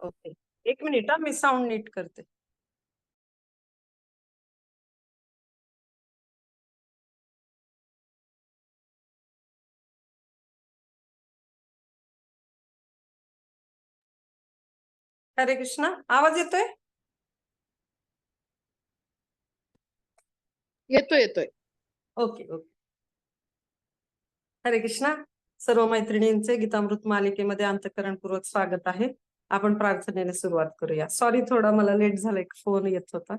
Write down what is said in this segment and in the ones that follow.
Okay. एक minute मी sound नीट करते. हरे कृष्णा. आवाज येतोय? येतोय येतोय. Okay okay. हरे कृष्णा. सर्व मैत्रिणींचे गीतामृत मालिकेमध्ये अंतःकरणपूर्वक स्वागत आहे. आपण प्रार्थनेने सुरुवात करूया. सॉरी, थोडा मला लेट झाला, एक फोन येत होता.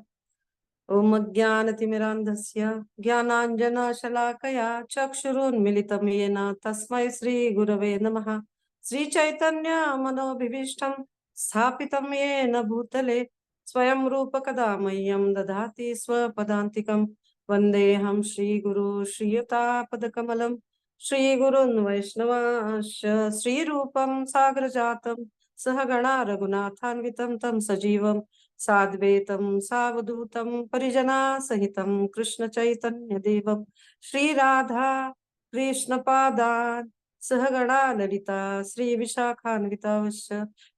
ओम ज्ञानतिमिरान्धस्य ज्ञानाञ्जनशलाकया चक्षुरुन्मिलितं येन तस्मै श्री गुरवे नमः. श्री चैतन्य मनोभीष्टं स्थापितं येन भूतले स्वयं रूप कदा मह्यं ददाति स्वपदान्तिकं. वन्देऽहं श्रीगुरु श्रीयुतापदकमलं श्रीगुरुन् वैष्णवांश्च श्रीरूपं साग्रजातं सहगणा रघुनाथान्वितं तं सजीवं साद्वैतं सावधूतं परिजना सहितं कृष्ण चैतन्य देवं श्रीराधा कृष्णपादान् सहगणा ललिता श्री विशाखान्विताश्च.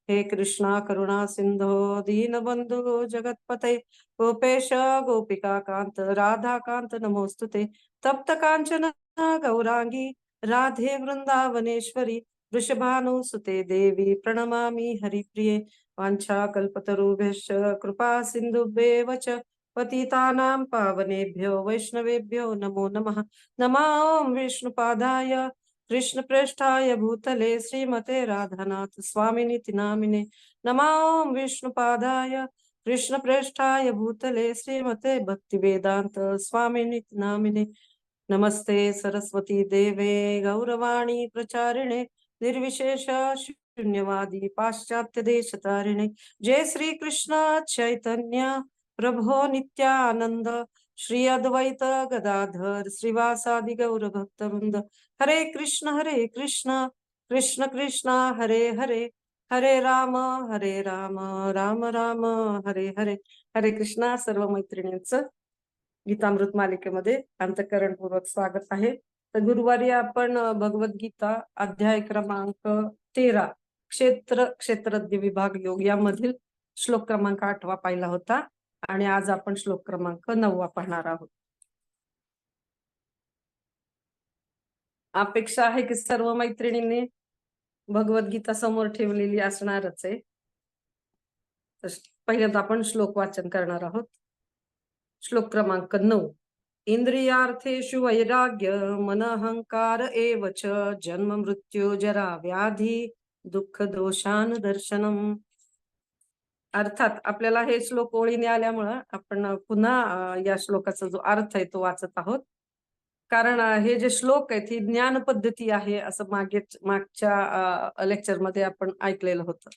हे कृष्णा करुणा सिंधो दीनबंधु जगतपते गोपेश गोपिका कांत राधा कांत नमोस्तुते. तप्त कांचन गौरांगी राधे वृंदावनेश्वरी वृषभानुसुते देवी प्रणमामि हरिप्रिये. वाञ्छाकल्पतरुभ्यश्च कृपा सिन्धुभ्येव च पतितानां पावनेभ्यो वैष्णवेभ्यो नमो नमः. नमो विष्णुपादाय कृष्णप्रेष्ठाय भूतले श्रीमते राधानाथ स्वामिनिति नामिने. नमो विष्णुपादाय कृष्णप्रेष्ठाय भूतले श्रीमते भक्तिवेदांत स्वामिनिति नामिने. नमस्ते सरस्वती देवे गौरवाणी प्रचारिणे निर्विशेष शून्यवादी पाश्चात्य देश तारिणे. जय श्री कृष्ण चैतन्य प्रभो नित्यानंद श्री अद्वैत गदाधर श्रीवासादि गौर भक्तवृंद. हरे कृष्ण कृष्ण कृष्ण हरे हरे हरे राम राम राम हरे हरे. हरे कृष्णा. सर्व मैत्रिणींचं गीतामृत मालिकेमध्ये अंतःकरणपूर्वक स्वागत आहे. तर गुरुवारी आपण भगवद्गीता अध्याय क्रमांक 13 क्षेत्रज्ञ विभाग योग यामधील श्लोक क्रमांक 8 पाहिला होता आणि आज आपण श्लोक क्रमांक 9 पाहणार आहोत. अपेक्षा आहे की सर्व मैत्रिणींनी भगवद्गीता समोर ठेवलेली असणारच आहे. तर पहिल्यांदा आपण श्लोक वाचन करणार आहोत. श्लोक क्रमांक 9. इंद्रियार्थेषु वैराग्य मन अहंकार एव च जन्म मृत्यू जरा व्याधी दुःख दोषान दर्शनम. अर्थात आपल्याला हे श्लोक ओळीने आल्यामुळं आपण पुन्हा या श्लोकाचा जो अर्थ आहे तो वाचत आहोत. कारण हे जे श्लोक आहेत ही ज्ञान पद्धती आहे असं मागच्या लेक्चर मध्ये आपण ऐकलेलं होतं.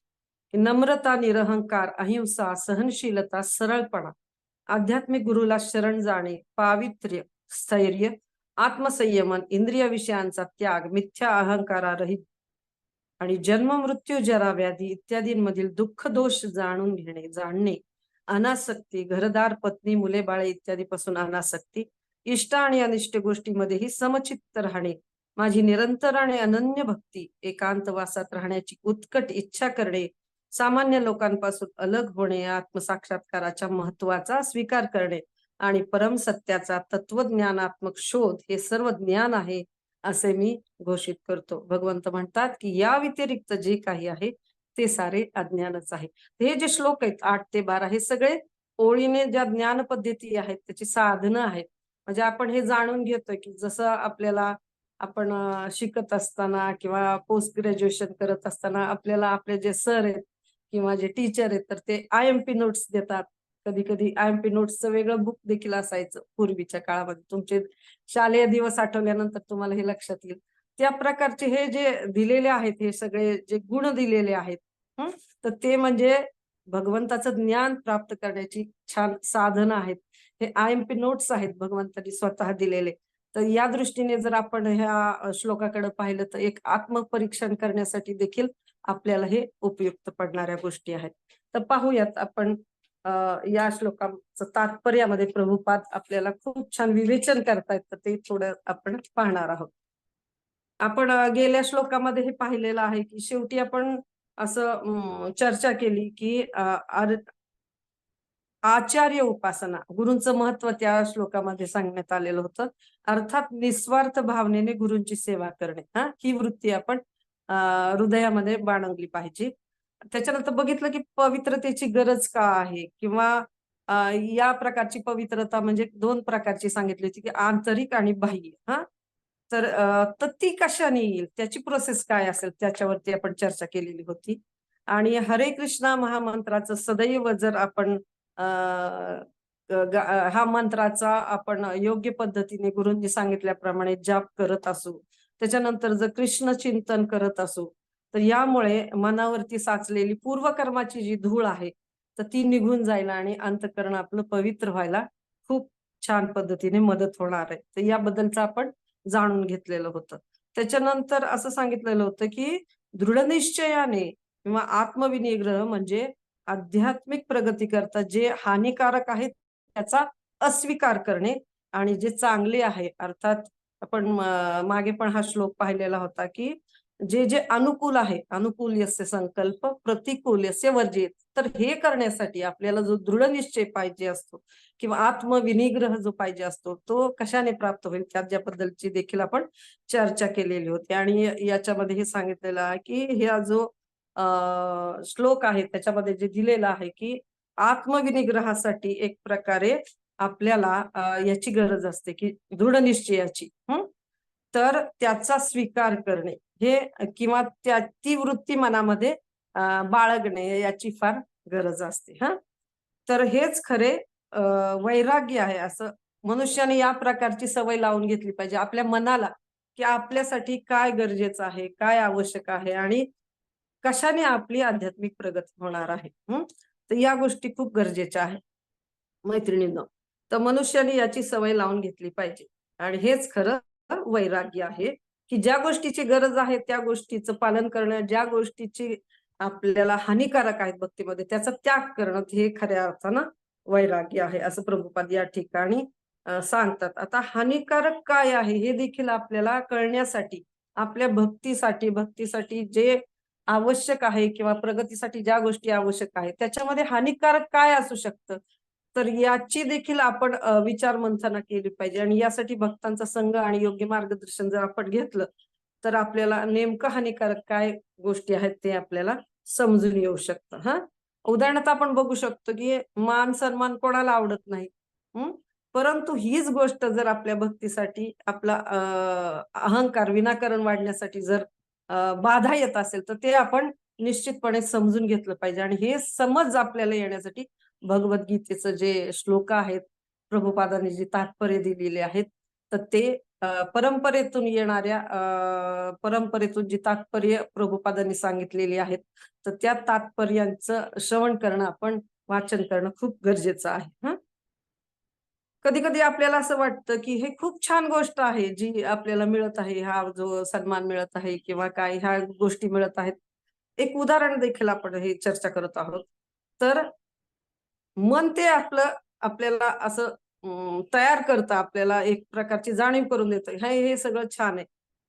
नम्रता, निरहंकार, अहिंसा, सहनशीलता, सरळपणा, आध्यात्मिक गुरुला शरण जाणे, पावित्र्य, स्थैर्य, आत्मसंयमन, इंद्रिय विषयांचा त्याग, मिथ्या अहंकारारहित आणि जन्म मृत्यू जरा व्याधी इत्यादींमधील दुःख दोष जाणणे, अनासक्ती, घरदार, पत्नी, मुले, बाळे इत्यादी पासून अनासक्ती, इष्ट आणि अनिष्ट गोष्टीमध्येही समचित्त राहणे, माझी निरंतर आणि अनन्य भक्ती, एकांतवासात राहण्याची उत्कट इच्छा करणे, सामान्य लोकांपासून अलग होणे, आत्मसाक्षात्काराच्या महत्वाचा स्वीकार करणे आणि परम सत्याचा तत्वज्ञानात्मक शोध हे सर्व ज्ञान आहे असे मी घोषित करतो. भगवंत म्हणतात की या व्यतिरिक्त जे काही आहे ते सारे अज्ञानच आहे. हे जे श्लोक आहेत 8 ते 12 हे सगळे ओळीने ज्या ज्ञान पद्धती आहेत त्याची साधनं आहेत. म्हणजे आपण हे जाणून घेतोय की जसं आपल्याला आपण शिकत असताना किंवा पोस्ट ग्रॅज्युएशन करत असताना आपल्याला आपले जे सर आहेत किंवा जे टीचर आहेत तर ते IMP नोट्स देतात. कधी कधी IMP नोट्सचं वेगळं बुक देखील असायचं पूर्वीच्या काळामध्ये. तुमचे शालेय दिवस आठवल्यानंतर तुम्हाला हे लक्षात येईल. त्या प्रकारचे हे जे दिलेले आहेत हे सगळे जे गुण दिलेले आहेत तर ते म्हणजे भगवंताचं ज्ञान प्राप्त करण्याची छान साधनं आहेत. हे IMP नोट्स आहेत भगवंतांनी स्वतः दिलेले. तर या दृष्टीने जर आपण ह्या श्लोकाकडे पाहिलं तर एक आत्मपरीक्षण करण्यासाठी देखील आपल्याला हे उपयुक्त पडणाऱ्या गोष्टी आहेत. तर पाहूयात आपण या श्लोकाचं तात्पर्यामध्ये प्रभुपाद आपल्याला खूप छान विवेचन करतायत तर ते थोडं आपण पाहणार आहोत. आपण गेल्या श्लोकामध्ये हे पाहिलेलं आहे की शेवटी आपण असं चर्चा केली की आचार्य उपासना गुरूंचं महत्व त्या श्लोकामध्ये सांगण्यात आलेलं होतं. अर्थात निस्वार्थ भावनेने गुरूंची सेवा करणे, ही वृत्ती आपण हृदयामध्ये बाळगली पाहिजे. त्याच्यानंतर बघितलं की पवित्रतेची गरज का आहे, किंवा या प्रकारची पवित्रता म्हणजे 2 प्रकारची सांगितली होती, की आंतरिक आणि बाह्य. तर ती कशाने येईल, त्याची प्रोसेस काय असेल, त्याच्यावरती आपण चर्चा केलेली होती. आणि हरे कृष्णा महामंत्राचं सदैव जर आपण हा मंत्राचा आपण योग्य पद्धतीने गुरूंनी सांगितल्याप्रमाणे जाप करत असू, त्याच्यानंतर जर कृष्ण चिंतन करत असू, तर यामुळे मनावरती साचलेली पूर्वकर्माची जी धूळ आहे तर ती निघून जायला आणि अंतःकरण आपलं पवित्र व्हायला खूप छान पद्धतीने मदत होणार आहे. तर याबद्दलचं आपण जाणून घेतलेलं होतं. त्याच्यानंतर असं सांगितलेलं होतं की दृढनिश्चयाने किंवा आत्मविनिग्रह म्हणजे आध्यात्मिक प्रगती करता जे हानिकारक आहे त्याचा अस्वीकार करणे, आणि जे चांगले आहे अर्थात आपण मागे पण हा श्लोक पाहिलेला होता की जे जे अनुकूल आहे, अनुकूल यस्य संकल्प प्रतिकूल यस्य वर्जित. तर हे करण्यासाठी आपल्याला जो दृढ निश्चय पाहिजे असतो किंवा आत्मविनिग्रह जो पाहिजे असतो तो कशाने प्राप्त होईल त्याच्याबद्दलची देखील आपण चर्चा केलेली होती. आणि याच्यामध्ये हे सांगितलेलं आहे की हा जो श्लोक आहे त्याच्यामध्ये जे दिलेलं आहे की आत्मविनिग्रहासाठी एक प्रकारे आपल्याला याची गरज असते की दृढ निश्चयाची. तर त्याचा स्वीकार करणे हे किंवा ती वृत्ती मनामध्ये बाळगणे याची फार गरज असते. तर हेच खरे वैराग्य आहे. असं मनुष्याने या प्रकारची सवय लावून घेतली पाहिजे आपल्या मनाला, की आपल्यासाठी काय गरजेचं आहे, काय आवश्यक आहे आणि कशाने आपली आध्यात्मिक प्रगती होणार आहे. तर या गोष्टी खूप गरजेच्या आहेत मैत्रिणींनो. तर मनुष्याने याची सवय लावून घेतली पाहिजे आणि हेच खरं वैराग्य आहे, की ज्या गोष्टीची गरज आहे त्या गोष्टीचं पालन करणं, ज्या गोष्टीची आपल्याला हानिकारक आहेत भक्तीमध्ये त्याचा त्याग करणं, हे खऱ्या अर्थानं वैराग्य आहे असं प्रभुपाद या ठिकाणी सांगतात. आता हानिकारक काय आहे हे देखील आपल्याला कळण्यासाठी, आपल्या भक्तीसाठी जे आवश्यक आहे किंवा प्रगतीसाठी ज्या गोष्टी आवश्यक आहेत त्याच्यामध्ये हानिकारक काय असू शकतं, तर याची देखील आपण विचार मंथना केली पाहिजे. आणि यासाठी भक्तांचा संघ आणि योग्य मार्गदर्शन जर आपण घेतलं तर आपल्याला नेमकं हानिकारक काय गोष्टी आहेत ते आपल्याला समजून येऊ शकतं. उदाहरणार्थ आपण बघू शकतो की मान सन्मान कोणाला आवडत नाही, परंतु हीच गोष्ट जर आपल्या भक्तीसाठी आपला अहंकार विनाकारण वाढण्यासाठी जर बाधा येत असेल तर ते आपण निश्चितपणे समजून घेतलं पाहिजे. आणि हे समज आपल्याला येण्यासाठी भगवद्गीतेचं जे श्लोक आहेत, प्रभुपादांनी जे तात्पर्य दिलेले आहेत, तर ते परंपरेतून येणाऱ्या परंपरेतून जी तात्पर्य प्रभुपादांनी सांगितलेली आहेत तर त्या तात्पर्यांचं श्रवण करणं, आपण वाचन करणं खूप गरजेचं आहे. कधी कधी आपल्याला असं वाटतं की हे खूप छान गोष्ट आहे जी आपल्याला मिळत आहे, हा जो सन्मान मिळत आहे किंवा काय ह्या गोष्टी मिळत आहेत. एक उदाहरण देखील आपण हे चर्चा करत आहोत. तर मन ते आपल्याला असं तयार करतं, आपल्याला एक प्रकारची जाणीव करून देतं हे सगळं छान आहे,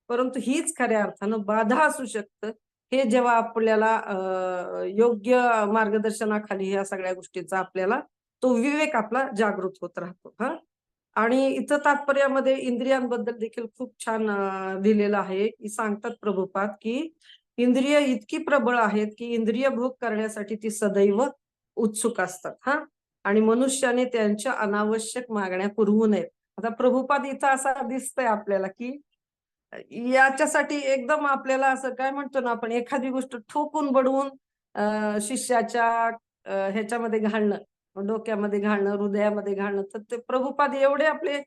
परंतु हीच खऱ्या अर्थानं बाधा असू शकतं. हे जेव्हा आपल्याला योग्य मार्गदर्शनाखाली ह्या सगळ्या गोष्टींचा आपल्याला तो विवेक आपला जागृत होत राहतो. आणि इथं तात्पर्यामध्ये इंद्रियांबद्दल देखील खूप छान दिलेलं आहे, की सांगतात प्रभुपाद की इंद्रिय इतकी प्रबळ आहेत की इंद्रिय भोग करण्यासाठी ती सदैव उत्सुक असतात. आणि मनुष्याने त्यांच्या अनावश्यक मागण्या पुरवू नयेत. आता प्रभुपाद इथं असा दिसतंय आपल्याला की याच्यासाठी एकदम आपल्याला असं काय म्हणतो ना आपण, एखादी गोष्ट ठोकून बडवून शिष्याच्या ह्याच्यामध्ये घालणं, डोक्यामध्ये घालणं, हृदयामध्ये घालणं. तर ते प्रभुपाद एवढे आपले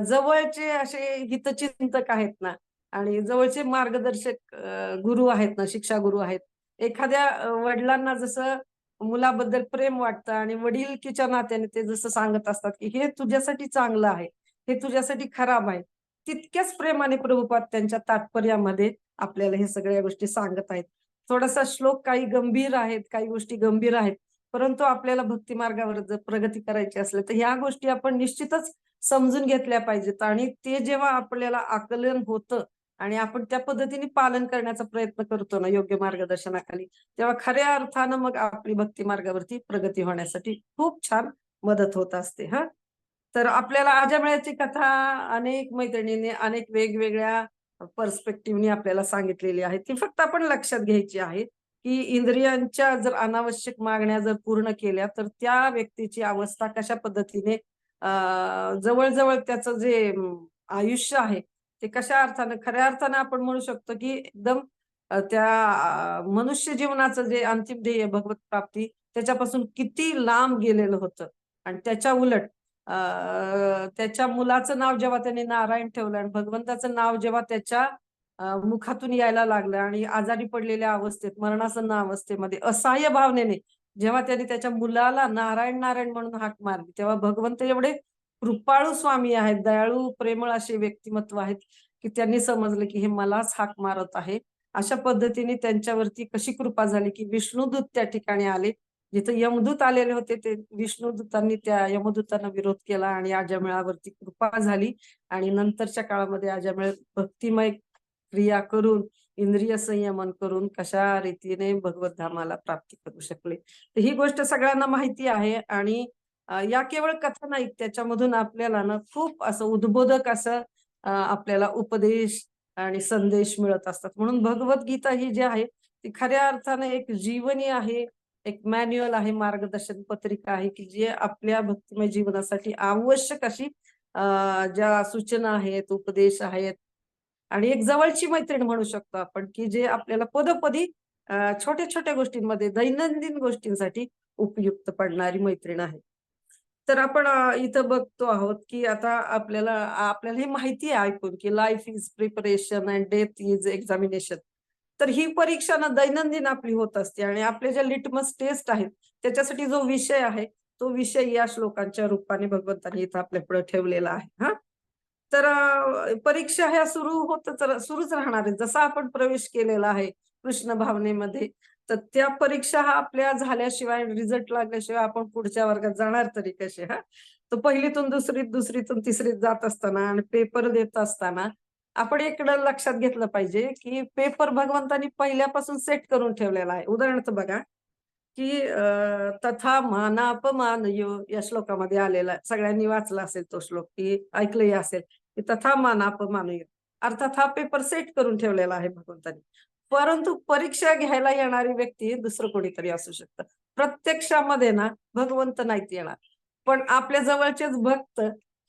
जवळचे असे हितचिंतक आहेत ना, आणि जवळचे मार्गदर्शक गुरु आहेत ना, शिक्षा गुरु आहेत. एखाद्या वडिलांना जसं मुलाबद्दल प्रेम वाटतं आणि वडीलकीच्या नात्याने ते जसं सांगत असतात की हे तुझ्यासाठी चांगलं आहे, हे तुझ्यासाठी खराब आहे, तितक्याच प्रेमाने प्रभुपाद त्यांच्या तात्पर्यामध्ये आपल्याला हे सगळ्या गोष्टी सांगत आहेत. थोडासा श्लोक काही गंभीर आहेत, काही गोष्टी गंभीर आहेत, परंतु आपल्याला भक्ती मार्गावर जर प्रगती करायची असली तर ह्या गोष्टी आपण निश्चितच समजून घेतल्या पाहिजेत. आणि ते जेव्हा आपल्याला आकलन होतं आणि आपण त्या पद्धतीने पालन करण्याचा प्रयत्न करतो ना योग्य मार्गदर्शनाखाली, तेव्हा खऱ्या अर्थानं मग आपली भक्ती मार्गावरती प्रगती होण्यासाठी खूप छान मदत होत असते. हा, तर आपल्याला अजामिळाची कथा अनेक मैत्रिणींनी अनेक वेगवेगळ्या पर्स्पेक्टिव्हनी आपल्याला सांगितलेली आहे. ती फक्त आपण लक्षात घ्यायची आहे, की इंद्रियांच्या जर अनावश्यक मागण्या जर पूर्ण केल्या, तर त्या व्यक्तीची अवस्था कशा पद्धतीने जवळ-जवळ त्याचं जे आयुष्य आहे, ते कशा अर्थानं खऱ्या अर्थानं आपण म्हणू शकतो, की एकदम त्या मनुष्य जीवनाचं जे अंतिम ध्येय भगवत प्राप्ती त्याच्यापासून किती लांब गेलेलं होतं. आणि त्याच्या उलट त्याच्या मुलाचं नाव जेव्हा त्याने नारायण ठेवलं आणि भगवंताचं नाव जेव्हा त्याच्या मुखातून यायला लागलं आणि आजारी पडलेल्या अवस्थेत, मरणासन्न अवस्थेमध्ये असहाय्य भावनेने जेव्हा त्यांनी त्याच्या मुलाला नारायण नारायण म्हणून हाक मारली, तेव्हा भगवंत एवढे कृपाळू स्वामी आहेत, दयाळू प्रेमळ असे व्यक्तिमत्व आहेत, की त्यांनी समजलं की हे मलाच हाक मारत आहे. अशा पद्धतीने त्यांच्यावरती कशी कृपा झाली, की विष्णुदूत त्या ठिकाणी आले. जिथे यमदूत आलेले होते, ते विष्णुदूतांनी त्या यमदूतांना विरोध केला आणि अजामिळावरती कृपा झाली आणि नंतरच्या काळामध्ये अजामिळ भक्तिमय क्रिया करून, इंद्रिय संयमन करून कशा रीतीने भगवत धामाला प्राप्ती करू शकले. तर ही गोष्ट सगळ्यांना माहिती आहे आणि या केवळ कथा नाहीत, त्याच्यामधून आपल्याला ना खूप असं उद्बोधक असं आपल्याला उपदेश आणि संदेश मिळत असतात. म्हणून भगवद्गीता ही जी आहे, ती खऱ्या अर्थाने एक जीवनी आहे, एक मॅन्युअल आहे, मार्गदर्शन पत्रिका आहे, की जी आपल्या भक्तिमय जीवनासाठी आवश्यक अशी ज्या सूचना आहेत, उपदेश आहेत आणि एक जवळची मैत्रीण म्हणू शकतो आपण, की जे आपल्याला पदोपदी छोट्या-छोट्या गोष्टींमध्ये, दैनंदिन गोष्टींसाठी उपयुक्त पडणारी मैत्रीण आहे. तर आपण इथं बघतो आहोत, की आता आपल्याला हे माहिती आहे ऐकून, की life is preparation and death is examination. तर ही परीक्षा ना दैनंदिन आपली होत असते आणि आपल्या ज्या लिटमस टेस्ट आहेत, त्याच्यासाठी जो विषय आहे, तो विषय या श्लोकांच्या रूपाने भगवंतांनी इथं आपल्यापुढे ठेवलेला आहे. हां. तर परीक्षा ह्या सुरूच राहणार आहेत. जसा आपण प्रवेश केलेला आहे कृष्ण भावनेमध्ये, तर त्या परीक्षा हा आपल्या झाल्याशिवाय, रिझल्ट लागल्याशिवाय आपण पुढच्या वर्गात जाणार तरी कसे हां? तर पहिलीतून दुसरीत, दुसरीतून तिसरीत जात असताना आणि पेपर देत असताना आपण इकडं लक्षात घेतलं पाहिजे, की पेपर भगवंतांनी पहिल्यापासून सेट करून ठेवलेला आहे. उदाहरणार्थ बघा, की तथा मानापमानयो या श्लोकामध्ये आलेला आहे. सगळ्यांनी वाचला असेल तो श्लोक, की ऐकलंही असेल, की तथा मानापमानयो. अर्थात हा पेपर सेट करून ठेवलेला आहे भगवंतांनी. परंतु परीक्षा घ्यायला येणारी व्यक्ती दुसरं कोणीतरी असू शकतं. प्रत्यक्षामध्ये ना भगवंत नाहीत येणार. पण आपल्या जवळचेच भक्त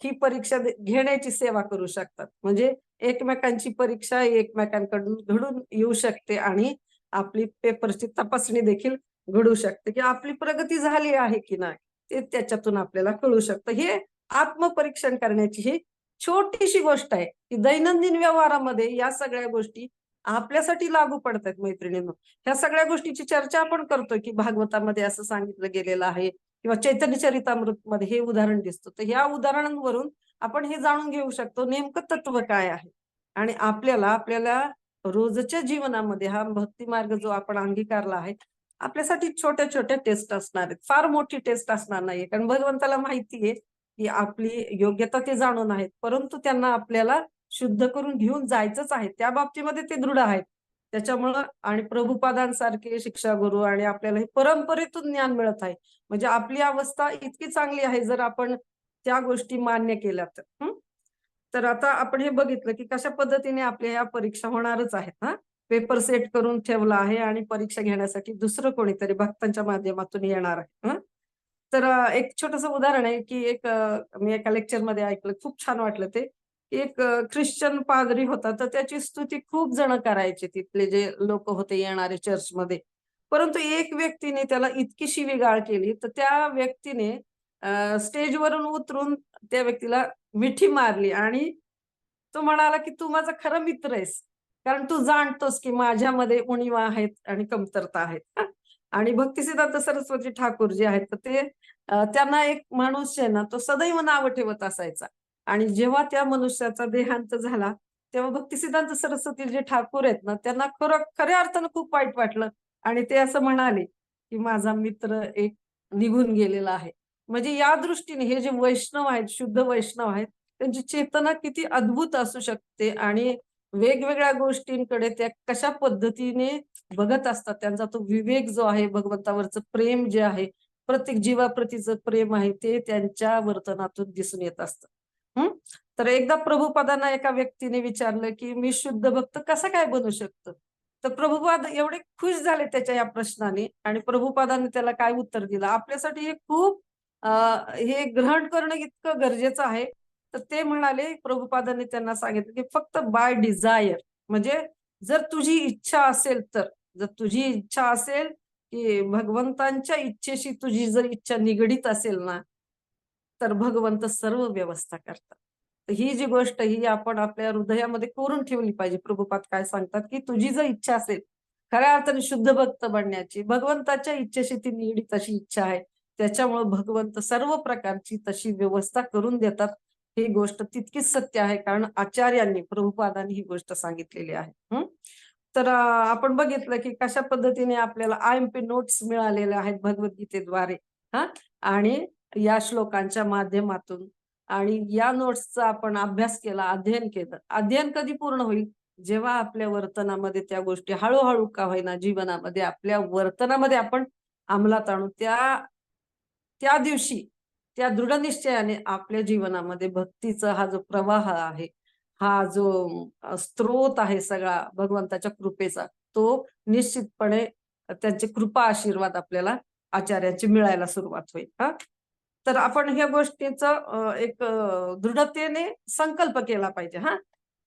ही परीक्षा घेण्याची सेवा करू शकतात. म्हणजे एकमेकांची परीक्षा एकमेकांकडून घडून येऊ शकते आणि आपली पेपरची तपासणी देखील घडू शकते, की आपली प्रगती झाली आहे की नाही, ते त्याच्यातून आपल्याला कळू शकतं. हे आत्मपरीक्षण करण्याची ही छोटीशी गोष्ट आहे, की दैनंदिन व्यवहारामध्ये या सगळ्या गोष्टी आपल्यासाठी लागू पडतात मैत्रिणींनो. ह्या सगळ्या गोष्टीची चर्चा आपण करतोय, की भागवतामध्ये असं सांगितलं गेलेलं आहे किंवा चैतन्य चरितामृतमध्ये हे उदाहरण दिसतं. तर ह्या उदाहरणांवरून आपण हे जाणून घेऊ शकतो नेमकं तत्व काय आहे आणि आपल्याला रोजच्या जीवनामध्ये हा भक्ती मार्ग जो आपण अंगीकारला आहे, आपल्यासाठी छोट्या-छोट्या टेस्ट असणार आहेत. फार मोठी टेस्ट असणार नाहीये. कारण भगवंताला माहिती आहे, की आपली योग्यता ते जाणून आहेत. परंतु त्यांना आपल्याला शुद्ध करून घेऊन जायचंच आहे. त्या बाबतीमध्ये ते दृढ आहेत. त्याच्यामुळं आणि प्रभुपादांसारखे शिक्षा गुरु आणि आपल्याला हे परंपरेतून ज्ञान मिळत आहे. म्हणजे आपली अवस्था इतकी चांगली आहे जर आपण त्या गोष्टी मान्य केल्या तर. तर आता आपण हे बघितलं, की कशा पद्धतीने आपल्या ह्या परीक्षा होणारच आहेत हां. पेपर सेट करून ठेवला आहे आणि परीक्षा घेण्यासाठी दुसरं कोणीतरी भक्तांच्या माध्यमातून येणार आहे. तर एक छोटंसं उदाहरण आहे, की मी एका लेक्चरमध्ये ऐकलं, खूप छान वाटलं ते. एक ख्रिश्चन पादरी होता, तर त्याची स्तुती खूप जण करायचे तिथले जे लोकं होते येणारे चर्चमध्ये. परंतु एक व्यक्तीने त्याला इतकी शिवीगाळ केली, तर त्या व्यक्तीने स्टेजवरून उतरून त्या व्यक्तीला मिठी मारली आणि तो म्हणाला, की "तू माझा खरा मित्र आहेस. कारण तू जाणतोस, की माझ्यामध्ये उणिवा आहेत आणि कमतरता आहेत." आणि भक्तिसिद्धांत सरस्वती ठाकूर जे आहेत, तर ते त्यांना एक मनुष्य आहे ना, तो सदैव नावं ठेवत असायचा. आणि जेव्हा त्या मनुष्याचा देहांत झाला, तेव्हा भक्तिसिद्धांत सरस्वती जे ठाकूर आहेत ना, त्यांना खऱ्या अर्थानं खूप वाईट वाटलं आणि ते असं म्हणाले, की "माझा मित्र एक निघून गेलेला आहे." म्हणजे या दृष्टीने हे जे वैष्णव आहेत, शुद्ध वैष्णव आहेत, त्यांची चेतना किती अद्भुत असू शकते आणि वेगवेगळ्या गोष्टींकडे त्या कशा पद्धतीने बघत असतात, त्यांचा तो विवेक जो आहे, भगवंतावरचं प्रेम जे आहे, प्रत्येक जीवाप्रतीचं प्रेम आहे, ते त्यांच्या वर्तनातून दिसून येत असतं. तर एकदा प्रभुपादांना एका व्यक्तीने विचारलं की मी शुद्ध भक्त कसा काय बनू शकतो. तर प्रभुपाद एवढे खुश झाले त्याच्या या प्रश्नाने, आणि प्रभुपादांनी त्याला काय उत्तर दिलं, आपल्यासाठी हे खूप हे ग्रहण करणं इतकं गरजेचं आहे. तर ते म्हणाले, प्रभुपादांनी त्यांना सांगितलं की फक्त बाय डिझायर, म्हणजे जर तुझी इच्छा असेल तर, जर तुझी इच्छा असेल की भगवंतांच्या इच्छेशी तुझी जर इच्छा निगडीत असेल ना, तर भगवंत सर्व व्यवस्था करतात. तर ही जी गोष्ट ही आपण आपल्या हृदयामध्ये कोरून ठेवली पाहिजे. प्रभुपाद काय सांगतात की तुझी जर इच्छा असेल खऱ्या अर्थाने शुद्ध भक्त बनण्याची, भगवंताच्या इच्छेशी ती निगडीत अशी इच्छा आहे, त्याच्यामुळे भगवंत सर्व प्रकारची तशी व्यवस्था करून देतात. ही गोष्ट तितकीच सत्य आहे, कारण आचार्यांनी, प्रभुपादांनी ही गोष्ट सांगितलेली आहे. तर आपण बघितलं की कशा पद्धतीने आपल्याला IMP नोट्स मिळालेल्या आहेत भगवद्गीतेद्वारे. हा आणि या श्लोकांच्या माध्यमातून, आणि या नोट्सचा आपण अभ्यास केला, अध्ययन केलं. अध्ययन कधी पूर्ण होईल, जेव्हा आपल्या वर्तनामध्ये त्या गोष्टी हळूहळू का होईना जीवनामध्ये आपल्या वर्तनामध्ये आपण अंमलात आणू. त्या त्या दिवशी त्या दृढ निश्चयाने आपल्या जीवनामध्ये भक्तीचा हा जो प्रवाह आहे, हा जो स्रोत आहे सगळा भगवंताच्या कृपेचा, तो निश्चितपणे त्यांचे कृपा आशीर्वाद आपल्याला आचार्याची मिळायला सुरुवात होईल. तर आपण ह्या गोष्टीचं एक दृढतेने संकल्प केला पाहिजे.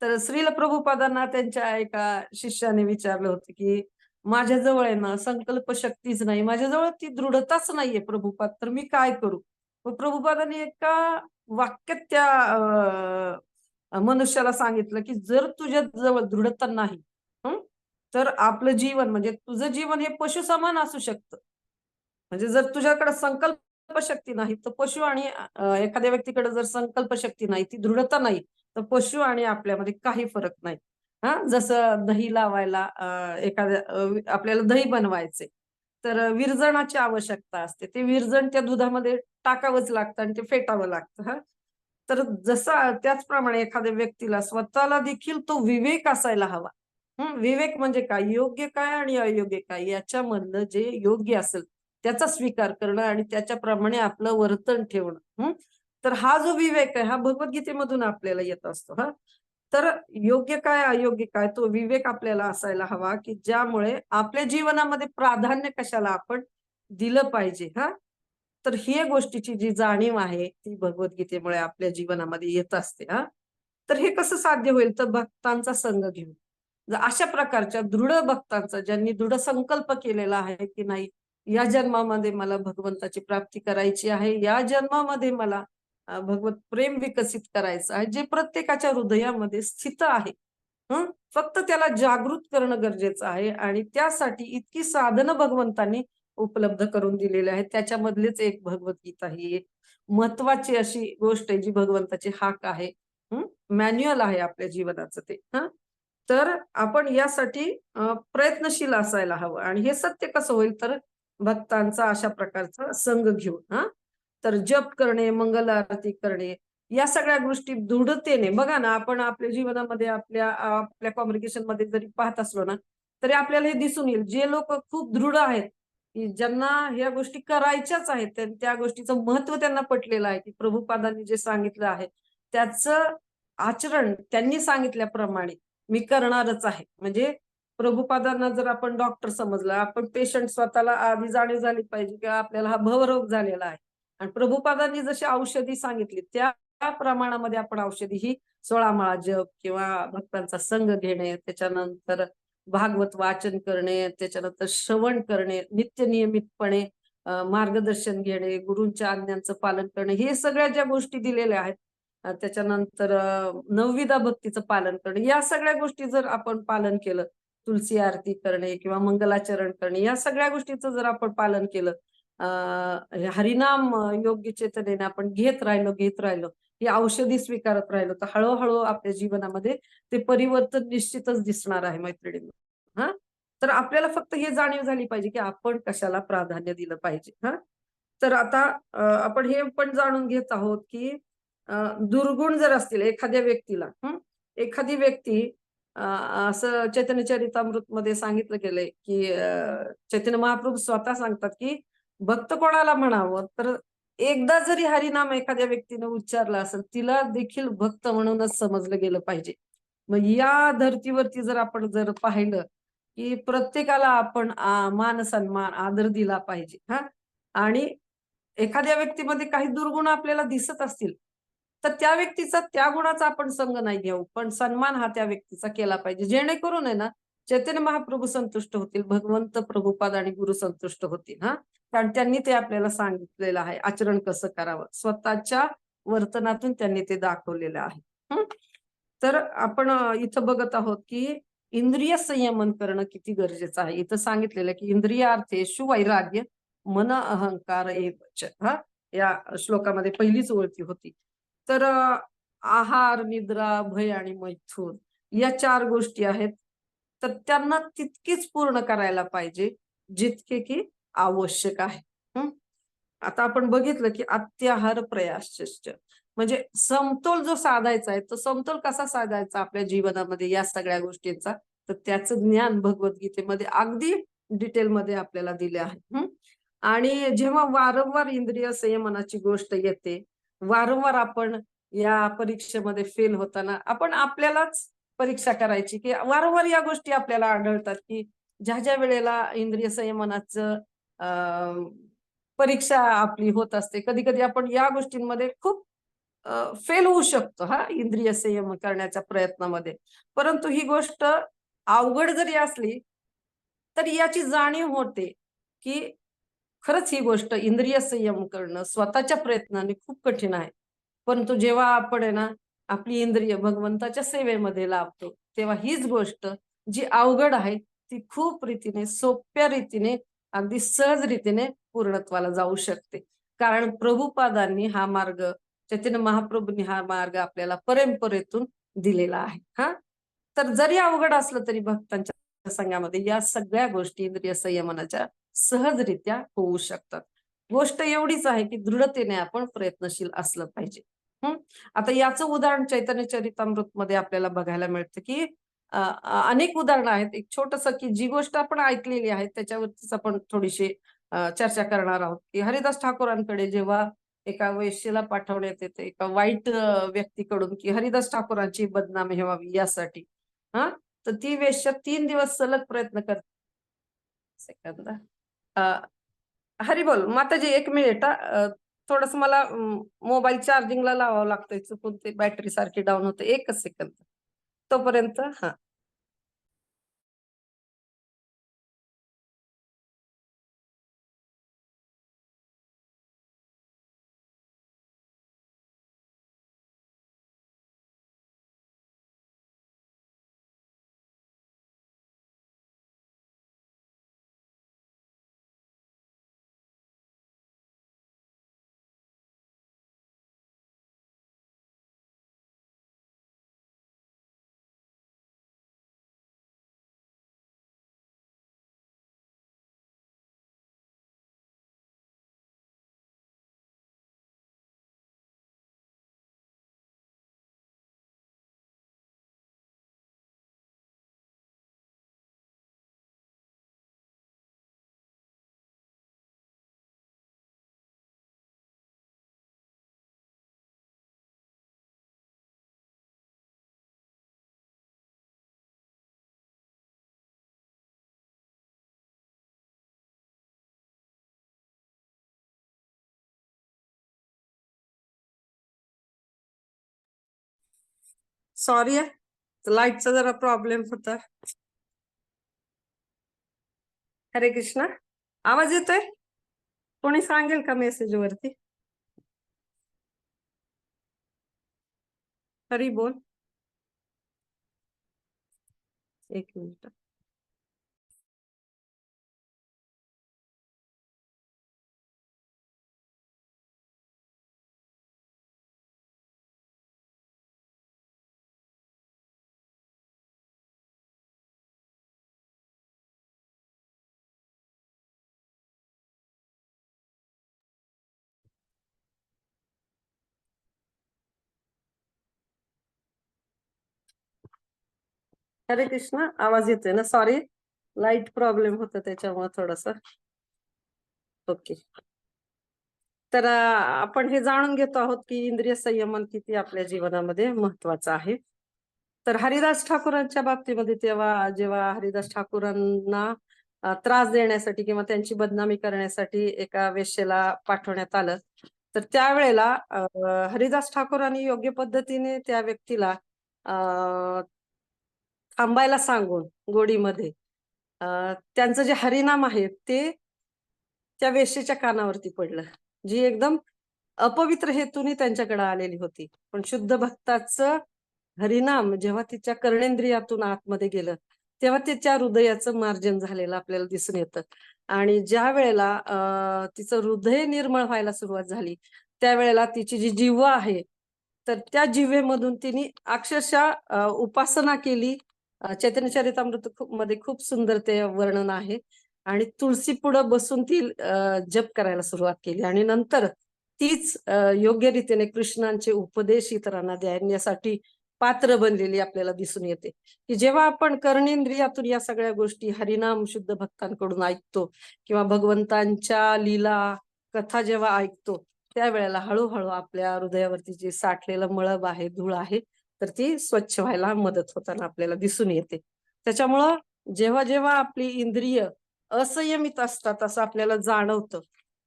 तर श्रील प्रभुपादांना त्यांच्या एका शिष्याने विचारलं होतं की माझ्याजवळ आहे ना संकल्प शक्तीच नाही, माझ्याजवळ ती दृढताच नाहीये प्रभुपाद, तर मी काय करू. मग प्रभुपादांनी एका वाक्यात त्या मनुष्याला सांगितलं की जर तुझ्या जवळ दृढता नाही, हं, तर आपलं जीवन म्हणजे तुझं जीवन हे पशु समान असू शकतं. म्हणजे जर तुझ्याकडे संकल्प शक्ती नाही, तर पशु आणि एखाद्या व्यक्तीकडे जर संकल्प शक्ती नाही, ती दृढता नाही, तर पशु आणि आपल्यामध्ये काही फरक नाही. जसं दही लावायला एखाद्या आपल्याला दही बनवायचे, तर विरजणाची आवश्यकता असते. ते विरजण त्या दुधामध्ये टाकावंच लागतं आणि ते फेटावं लागतं. तर जसा त्याचप्रमाणे एखाद्या व्यक्तीला स्वतःला देखील तो विवेक असायला हवा. विवेक म्हणजे काय? योग्य काय आणि अयोग्य काय? याच्यामधलं जे योग्य असेल त्याचा स्वीकार करणं आणि त्याच्याप्रमाणे आपलं वर्तन ठेवणं. तर हा जो विवेक आहे, हा भगवद्गीतेमधून आपल्याला येत असतो. तर योग्य काय, अयोग्य काय, तो विवेक आपल्याला असायला हवा, की ज्यामुळे आपल्या जीवनामध्ये प्राधान्य कशाला आपण दिलं पाहिजे. तर ही गोष्टीची जी जाणीव आहे, ती भगवद्गीतेमुळे आपल्या जीवनामध्ये येत असते. तर हे कसं साध्य होईल? तर भक्तांचा संग घेऊन. जर अशा प्रकारच्या दृढ भक्तांचा, ज्यांनी दृढ संकल्प केलेला आहे, की नाही या जन्मामध्ये मला भगवंताची प्राप्ती करायची आहे, या जन्मामध्ये मला भगवत प्रेम विकसित करायचं आहे, जे प्रत्येकाच्या हृदयामध्ये स्थित आहे. फक्त त्याला जागृत करणं गरजेचं आहे, आणि त्यासाठी इतकी साधनं भगवंतांनी उपलब्ध करून दिलेले आहेत. त्याच्यामधलीच एक भगवद्गीता ही एक महत्वाची अशी गोष्ट आहे, जी भगवंताची हाक आहे. मॅन्युअल आहे आपल्या जीवनाचं ते. तर आपण यासाठी प्रयत्नशील असायला हवं, आणि हे सत्य कसं होईल, तर भक्तांचा अशा प्रकारचा संघ घेऊन. तर जप करणे, मंगल आरती करणे, या सगळ्या गोष्टी दृढतेने बघा ना, आपण आपल्या जीवनामध्ये आपल्या आपल्या कम्युनिकेशन मध्ये जरी पाहत असलो ना, तरी आपल्याला हे दिसून येईल, जे लोक खूप दृढ आहेत, की ज्यांना ह्या गोष्टी करायच्याच आहेत, त्या गोष्टीचं महत्व त्यांना पटलेलं आहे, की प्रभुपादांनी जे सांगितलं आहे त्याचं आचरण त्यांनी सांगितल्याप्रमाणे मी करणारच आहे. म्हणजे प्रभुपादांना जर आपण डॉक्टर समजलं, आपण पेशंट स्वतःला आधी जाणीव झाली पाहिजे की आपल्याला हा भवरोग झालेला आहे, आणि प्रभुपादांनी जशी औषधी सांगितली त्या प्रमाणामध्ये आपण औषधी ही 16 माळा जप किंवा भक्तांचा संग घेणे, त्याच्यानंतर भागवत वाचन करणे, त्याच्यानंतर श्रवण करणे, नित्य नियमितपणे मार्गदर्शन घेणे, गुरूंच्या आज्ञांचं पालन करणे, हे सगळ्या ज्या गोष्टी दिलेल्या आहेत, त्याच्यानंतर नवविधा भक्तीचं पालन करणे, या सगळ्या गोष्टी जर आपण पालन केलं, तुलसी आरती करणे किंवा मंगलाचरण करणे, या सगळ्या गोष्टीचं जर आपण पालन केलं, हरिनाम योग्य चेतनेने आपण घेत राहिलो, ही औषधी स्वीकारत राहिलो, तर हळूहळू आपल्या जीवनामध्ये ते परिवर्तन निश्चितच दिसणार आहे मैत्रिणींनो. तर आपल्याला फक्त हे जाणीव झाली पाहिजे, की आपण कशाला प्राधान्य दिलं पाहिजे. तर आता आपण हे पण जाणून घेत आहोत, की दुर्गुण जर असतील एखाद्या व्यक्तीला, एखादी व्यक्ती असं चैतन्य चरितामृत मध्ये सांगितलं गेलंय की चैतन्य महाप्रभू स्वतः सांगतात की भक्त कोणाला म्हणावं, तर एकदा जरी हरिनाम एखाद्या व्यक्तीने उच्चारलं असेल, तिला देखील भक्त म्हणूनच समजलं गेलं पाहिजे. मग या धर्तीवरती जर आपण जर पाहिलं की प्रत्येकाला आपण मान सन्मान आदर दिला पाहिजे हा. आणि एखाद्या व्यक्तीमध्ये काही दुर्गुण आपल्याला दिसत असतील, तर त्या व्यक्तीचा त्या गुणाचा आपण संग नाही घेऊ, पण सन्मान हा त्या व्यक्तीचा केला पाहिजे, जेणेकरून आहे ना चैतन्य महाप्रभू संतुष्ट होतील, भगवंत प्रभुपाद आणि गुरु संतुष्ट होतील हा. कारण त्यांनी ते आपल्याला सांगितलेलं आहे आचरण कसं करावं, स्वतःच्या वर्तनातून त्यांनी ते दाखवलेलं आहे. तर आपण इथं बघत आहोत की इंद्रिय संयमन करणं किती गरजेचं आहे. इथं सांगितलेलं की इंद्रियार्थेषु वैराग्य मन अहंकार एवच हा. या श्लोकामध्ये पहिलीच ओळखी होती. तर आहार निद्रा भय आणि मैथून या 4 गोष्टी आहेत, तर त्यांना तितकीच पूर्ण करायला पाहिजे जितके की आवश्यक आहे. आता आपण बघितलं की अत्याहार प्रयाश्च, म्हणजे समतोल जो साधायचा आहे, तो समतोल कसा साधायचा आपल्या जीवनामध्ये या सगळ्या गोष्टींचा, तर त्याचं ज्ञान भगवद्गीतेमध्ये अगदी डिटेलमध्ये आपल्याला दिले आहे. आणि जेव्हा वारंवार इंद्रिय संयमनाची गोष्ट येते, वारंवार आपण या परीक्षेमध्ये फेल होताना आपण आपल्यालाच परीक्षा करायची की वारंवार या गोष्टी आपल्याला आढळतात की ज्या ज्या वेळेला इंद्रिय संयमनाचं परीक्षा आपली होत असते, कधी कधी आपण या गोष्टींमध्ये खूप फेल होऊ शकतो हा इंद्रिय संयम करण्याच्या प्रयत्नामध्ये. परंतु ही गोष्ट अवघड जरी असली तर याची जाणीव होते की खरंच ही गोष्ट इंद्रिय संयम करणं स्वतःच्या प्रयत्नाने खूप कठीण आहे. परंतु जेव्हा आपण आहे ना आपली इंद्रिय भगवंताच्या सेवेमध्ये लावतो, तेव्हा हीच गोष्ट जी अवघड आहे ती खूप रीतीने सोप्या रीतीने अगदी सहज रीतीने पूर्णत्वाला जाऊ शकते. कारण प्रभुपादांनी हा मार्ग, चैतन्य महाप्रभूंनी हा मार्ग आपल्याला परंपरेतून दिलेला आहे हा. तर जरी अवघड असलं तरी भक्तांच्या संघामध्ये या सगळ्या गोष्टी इंद्रिय संयमनाच्या सहजरित्या होऊ शकतात. गोष्ट एवढीच आहे की दृढतेने आपण प्रयत्नशील असलं पाहिजे. आता याचं उदाहरण चैतन्य चरितामृत मध्ये आपल्याला बघायला मिळतं की अनेक उदाहरणं आहेत. एक छोटस की जी गोष्ट आपण ऐकलेली आहे त्याच्यावरतीच आपण थोडीशी चर्चा करणार आहोत की हरिदास ठाकूरांकडे जेव्हा एका वेश्येला पाठवण्यात येते एका वाईट व्यक्तीकडून की हरिदास ठाकूरांची बदनामी व्हावी यासाठी हा. तर ती वेश्या 3 दिवस सलग प्रयत्न करते. सेकंद. हरी बोल माताजी, 1 मिनिट थोडस मला मोबाईल चार्जिंगला लावावं लागतंय, चुकून ते बॅटरी सारखी डाऊन होते. 1च सेकंद तोपर्यंत. हा. सॉरी आहे, लाईटचा जरा प्रॉब्लेम होता. हरे कृष्णा. आवाज येतोय? कोणी सांगेल का मेसेज वरती? हरी बोल. 1 मिनिट. हरे कृष्ण. आवाज येतोय ना? सॉरी, लाईट प्रॉब्लेम होता त्याच्यामुळे थोडस. ओके. तर आपण हे जाणून घेतो आहोत की इंद्रिय संयमन किती आपल्या जीवनामध्ये महत्वाचं आहे. तर हरिदास ठाकूरांच्या बाबतीमध्ये तेव्हा जेव्हा हरिदास ठाकूरांना त्रास देण्यासाठी किंवा त्यांची बदनामी करण्यासाठी एका वेश्येला पाठवण्यात आलं, तर त्यावेळेला हरिदास ठाकूरांनी योग्य पद्धतीने त्या व्यक्तीला थांबायला सांगून गोडीमध्ये त्यांचं जे हरिनाम आहे ते त्या वेश्येच्या कानावरती पडलं, जी एकदम अपवित्र हेतूने त्यांच्याकडे आलेली होती. पण शुद्ध भक्ताचं हरिनाम जेव्हा तिच्या कर्णेंद्रियातून आतमध्ये गेलं, तेव्हा तिच्या हृदयाचं मार्जन झालेलं आपल्याला दिसून येतं. आणि ज्या वेळेला तिचं हृदय निर्मळ व्हायला सुरुवात झाली, त्यावेळेला तिची जी जिव्हा आहे, तर त्या जिव्हेमधून तिने अक्षरशः उपासना केली. चैतन्य चरितामृत मध्ये खूप सुंदर ते वर्णन आहे. आणि तुळशी पुढं बसून ती जप करायला सुरुवात केली. आणि नंतर तीच योग्य रीतीने कृष्णांचे उपदेश इतरांना देण्यासाठी पात्र बनलेली आपल्याला दिसून येते. की जेव्हा आपण कर्णेंद्रियातून या सगळ्या गोष्टी हरिनाम शुद्ध भक्तांकडून ऐकतो किंवा भगवंतांच्या लीला कथा जेव्हा ऐकतो, त्यावेळेला हळूहळू आपल्या हृदयावरती जे साठलेलं मळब आहे, धूळ आहे, तर ती स्वच्छ व्हायला मदत होताना आपल्याला दिसून येते. त्याच्यामुळं जेव्हा जेव्हा आपली इंद्रिय असंयमित असतात असं आपल्याला जाणवतं,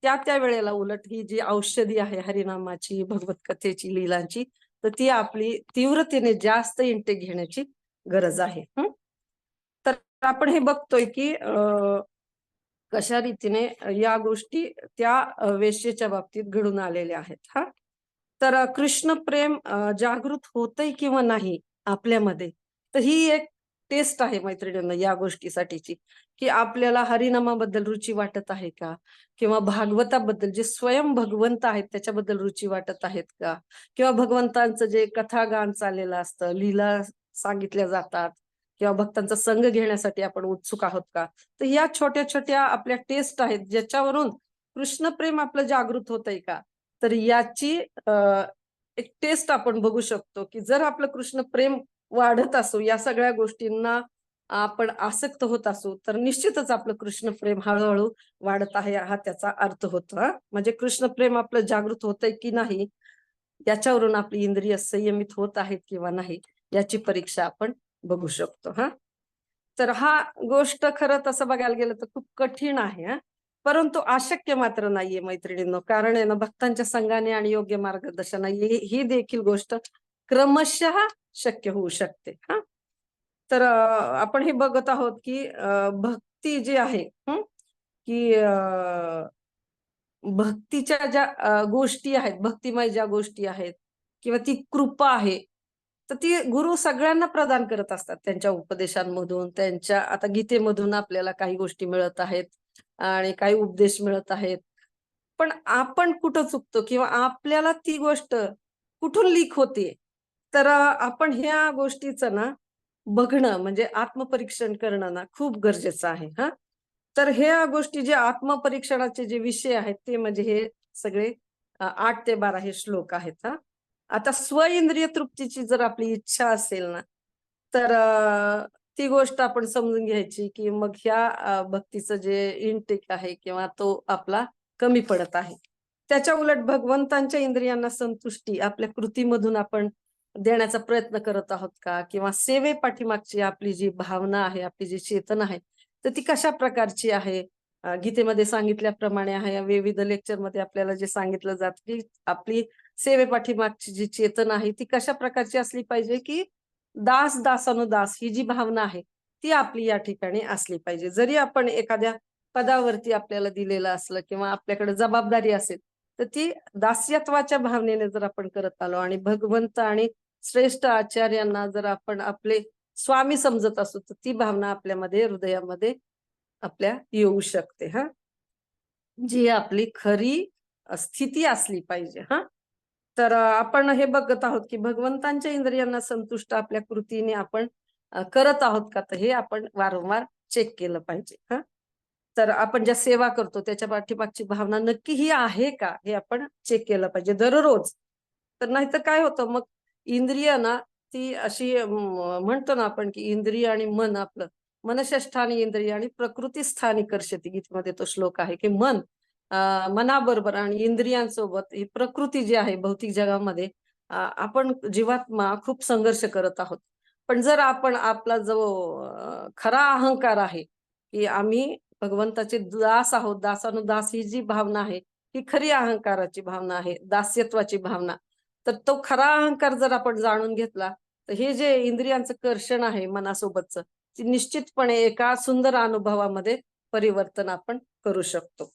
त्या वेळेला उलट ही जी औषधी आहे हरिनामाची, भगवत कथेची, लीलांची, तर ती आपली तीव्रतेने जास्त इंटेक घेण्याची गरज आहे. तर आपण हे बघतोय की कशा रीतीने या गोष्टी त्या वेश्येच्या बाबतीत घडून आलेल्या आहेत. तर कृष्ण प्रेम जागृत होतंय किंवा नाही आपल्यामध्ये, तर ही एक टेस्ट आहे मैत्रिणींना या गोष्टीसाठीची, की आपल्याला हरिनामाबद्दल रुची वाटत आहे का, किंवा भागवताबद्दल जे स्वयं भगवंत आहेत त्याच्याबद्दल रुची वाटत आहेत का, किंवा भगवंतांचं जे कथागान चाललेलं असतं, लीला सांगितल्या जातात, किंवा भक्तांचा संघ घेण्यासाठी आपण उत्सुक आहोत का. तर या छोट्या छोट्या आपल्या टेस्ट आहेत ज्याच्यावरून कृष्ण प्रेम आपलं जागृत होतंय का, तर याची एक टेस्ट आपण बघू शकतो. की जर आपलं कृष्ण प्रेम वाढत असू, या सगळ्या गोष्टींना आपण आसक्त होत असू, तर निश्चितच आपलं कृष्ण प्रेम हळूहळू वाढत आहे हा त्याचा अर्थ होतो. म्हणजे कृष्ण प्रेम आपलं जागृत होतंय की नाही, याच्यावरून आपली इंद्रिय संयमित होत आहेत किंवा नाही, याची परीक्षा आपण बघू शकतो. तर हा गोष्ट खरं तसं बघायला गेलं तर खूप कठीण आहे. परंतु अशक्य मात्र नाहीये मैत्रिणींनो. कारण आहे ना, भक्तांच्या संघाने आणि योग्य मार्गदर्शनाने ही देखील गोष्ट क्रमशः शक्य होऊ शकते. तर आपण हे बघत आहोत की भक्ती जी आहे, की भक्तीच्या ज्या गोष्टी आहेत, भक्तिमय ज्या गोष्टी आहेत, किंवा ती कृपा आहे, तर ती गुरु सगळ्यांना प्रदान करत असतात त्यांच्या उपदेशांमधून. त्यांच्या आता गीतेमधून आपल्याला काही गोष्टी मिळत आहेत आणि काही उपदेश मिळत आहेत. पण आपण कुठं चुकतो किंवा आपल्याला ती गोष्ट कुठून लीक होते, तर आपण ह्या गोष्टीचं ना बघणं, म्हणजे आत्मपरीक्षण करणं ना खूप गरजेचं आहे. तर ह्या गोष्टी जे आत्मपरीक्षणाचे जे विषय आहेत ते म्हणजे हे सगळे 8 ते 12 हे श्लोक आहेत. आता स्वइंद्रिय तृप्तीची जर आपली इच्छा असेल ना, तर ती गोष्ट आपण समजून घ्यायची की मग ह्या भक्तीचं जे इनटेक आहे किंवा तो आपला कमी पडत आहे. त्याच्या उलट भगवंतांच्या इंद्रियांना संतुष्टी आपल्या कृतीमधून आपण देण्याचा प्रयत्न करत आहोत का, किंवा सेवे पाठीमागची आपली जी भावना आहे, आपली जी चेतना आहे, तर ती कशा प्रकारची आहे. गीतेमध्ये सांगितल्याप्रमाणे आहे, विविध लेक्चरमध्ये आपल्याला जे सांगितलं जातं की आपली सेवे पाठीमागची जी चेतना आहे ती कशा प्रकारची असली पाहिजे, की दास दासानुदास ही जी भावना आहे ती आपली या ठिकाणी असली पाहिजे. जरी आपण एखाद्या पदावरती आपल्याला दिलेलं असलं किंवा आपल्याकडे जबाबदारी असेल, तर ती दास्यत्वाच्या भावनेने जर आपण करत आलो आणि भगवंत आणि श्रेष्ठ आचार्यांना जर आपण आपले स्वामी समजत असू, तर ती भावना आपल्यामध्ये, हृदयामध्ये आपल्या येऊ शकते. जी आपली खरी स्थिती असली पाहिजे. तर आपण हे बघत आहोत की भगवंतांच्या इंद्रियांना संतुष्ट आपल्या कृतीने आपण करत आहोत का, तर हे आपण वारंवार चेक केलं पाहिजे. तर आपण ज्या सेवा करतो त्याच्या पाठीमागची भावना नक्की ही आहे का, हे आपण चेक केलं पाहिजे दररोज. तर नाहीतर काय होतं, मग इंद्रिय ना ती अशी म्हणतो ना आपण की इंद्रिय आणि मन आपलं मनशष्ठानी इंद्रिय आणि प्रकृती स्थानी कर्षती गीतेमध्ये तो श्लोक आहे की मन मनाबरोबर आणि इंद्रियांसोबत ही प्रकृती जी आहे भौतिक जगामध्ये आपण जीवात्मा खूप संघर्ष करत आहोत. पण जर आपण आपला जो खरा अहंकार आहे की आम्ही भगवंताचे दास आहोत, दासानुदास ही जी भावना आहे ही खरी अहंकाराची भावना आहे, दास्यत्वाची भावना. तर तो खरा अहंकार जर आपण जाणून घेतला तर हे जे इंद्रियांचं कर्षण आहे मनासोबतचं ते निश्चितपणे एका सुंदर अनुभवामध्ये परिवर्तन आपण करू शकतो.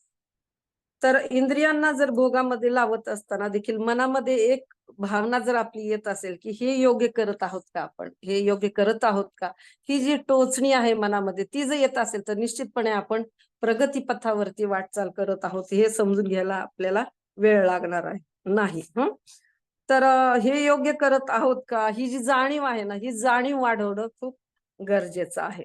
तर इंद्रियांना जर भोगामध्ये लावत असताना देखील मनामध्ये एक भावना जर आपली येत असेल की हे योग्य करत आहोत का आपण, हे योग्य करत आहोत का, ही जी टोचणी आहे मनामध्ये ती जर येत असेल तर निश्चितपणे आपण प्रगतीपथावरती वाटचाल करत आहोत हे समजून घ्यायला आपल्याला वेळ लागणार आहे नाही. तर हे योग्य करत आहोत का ही जी जाणीव आहे ना ही जाणीव वाढवणं खूप गरजेचं आहे.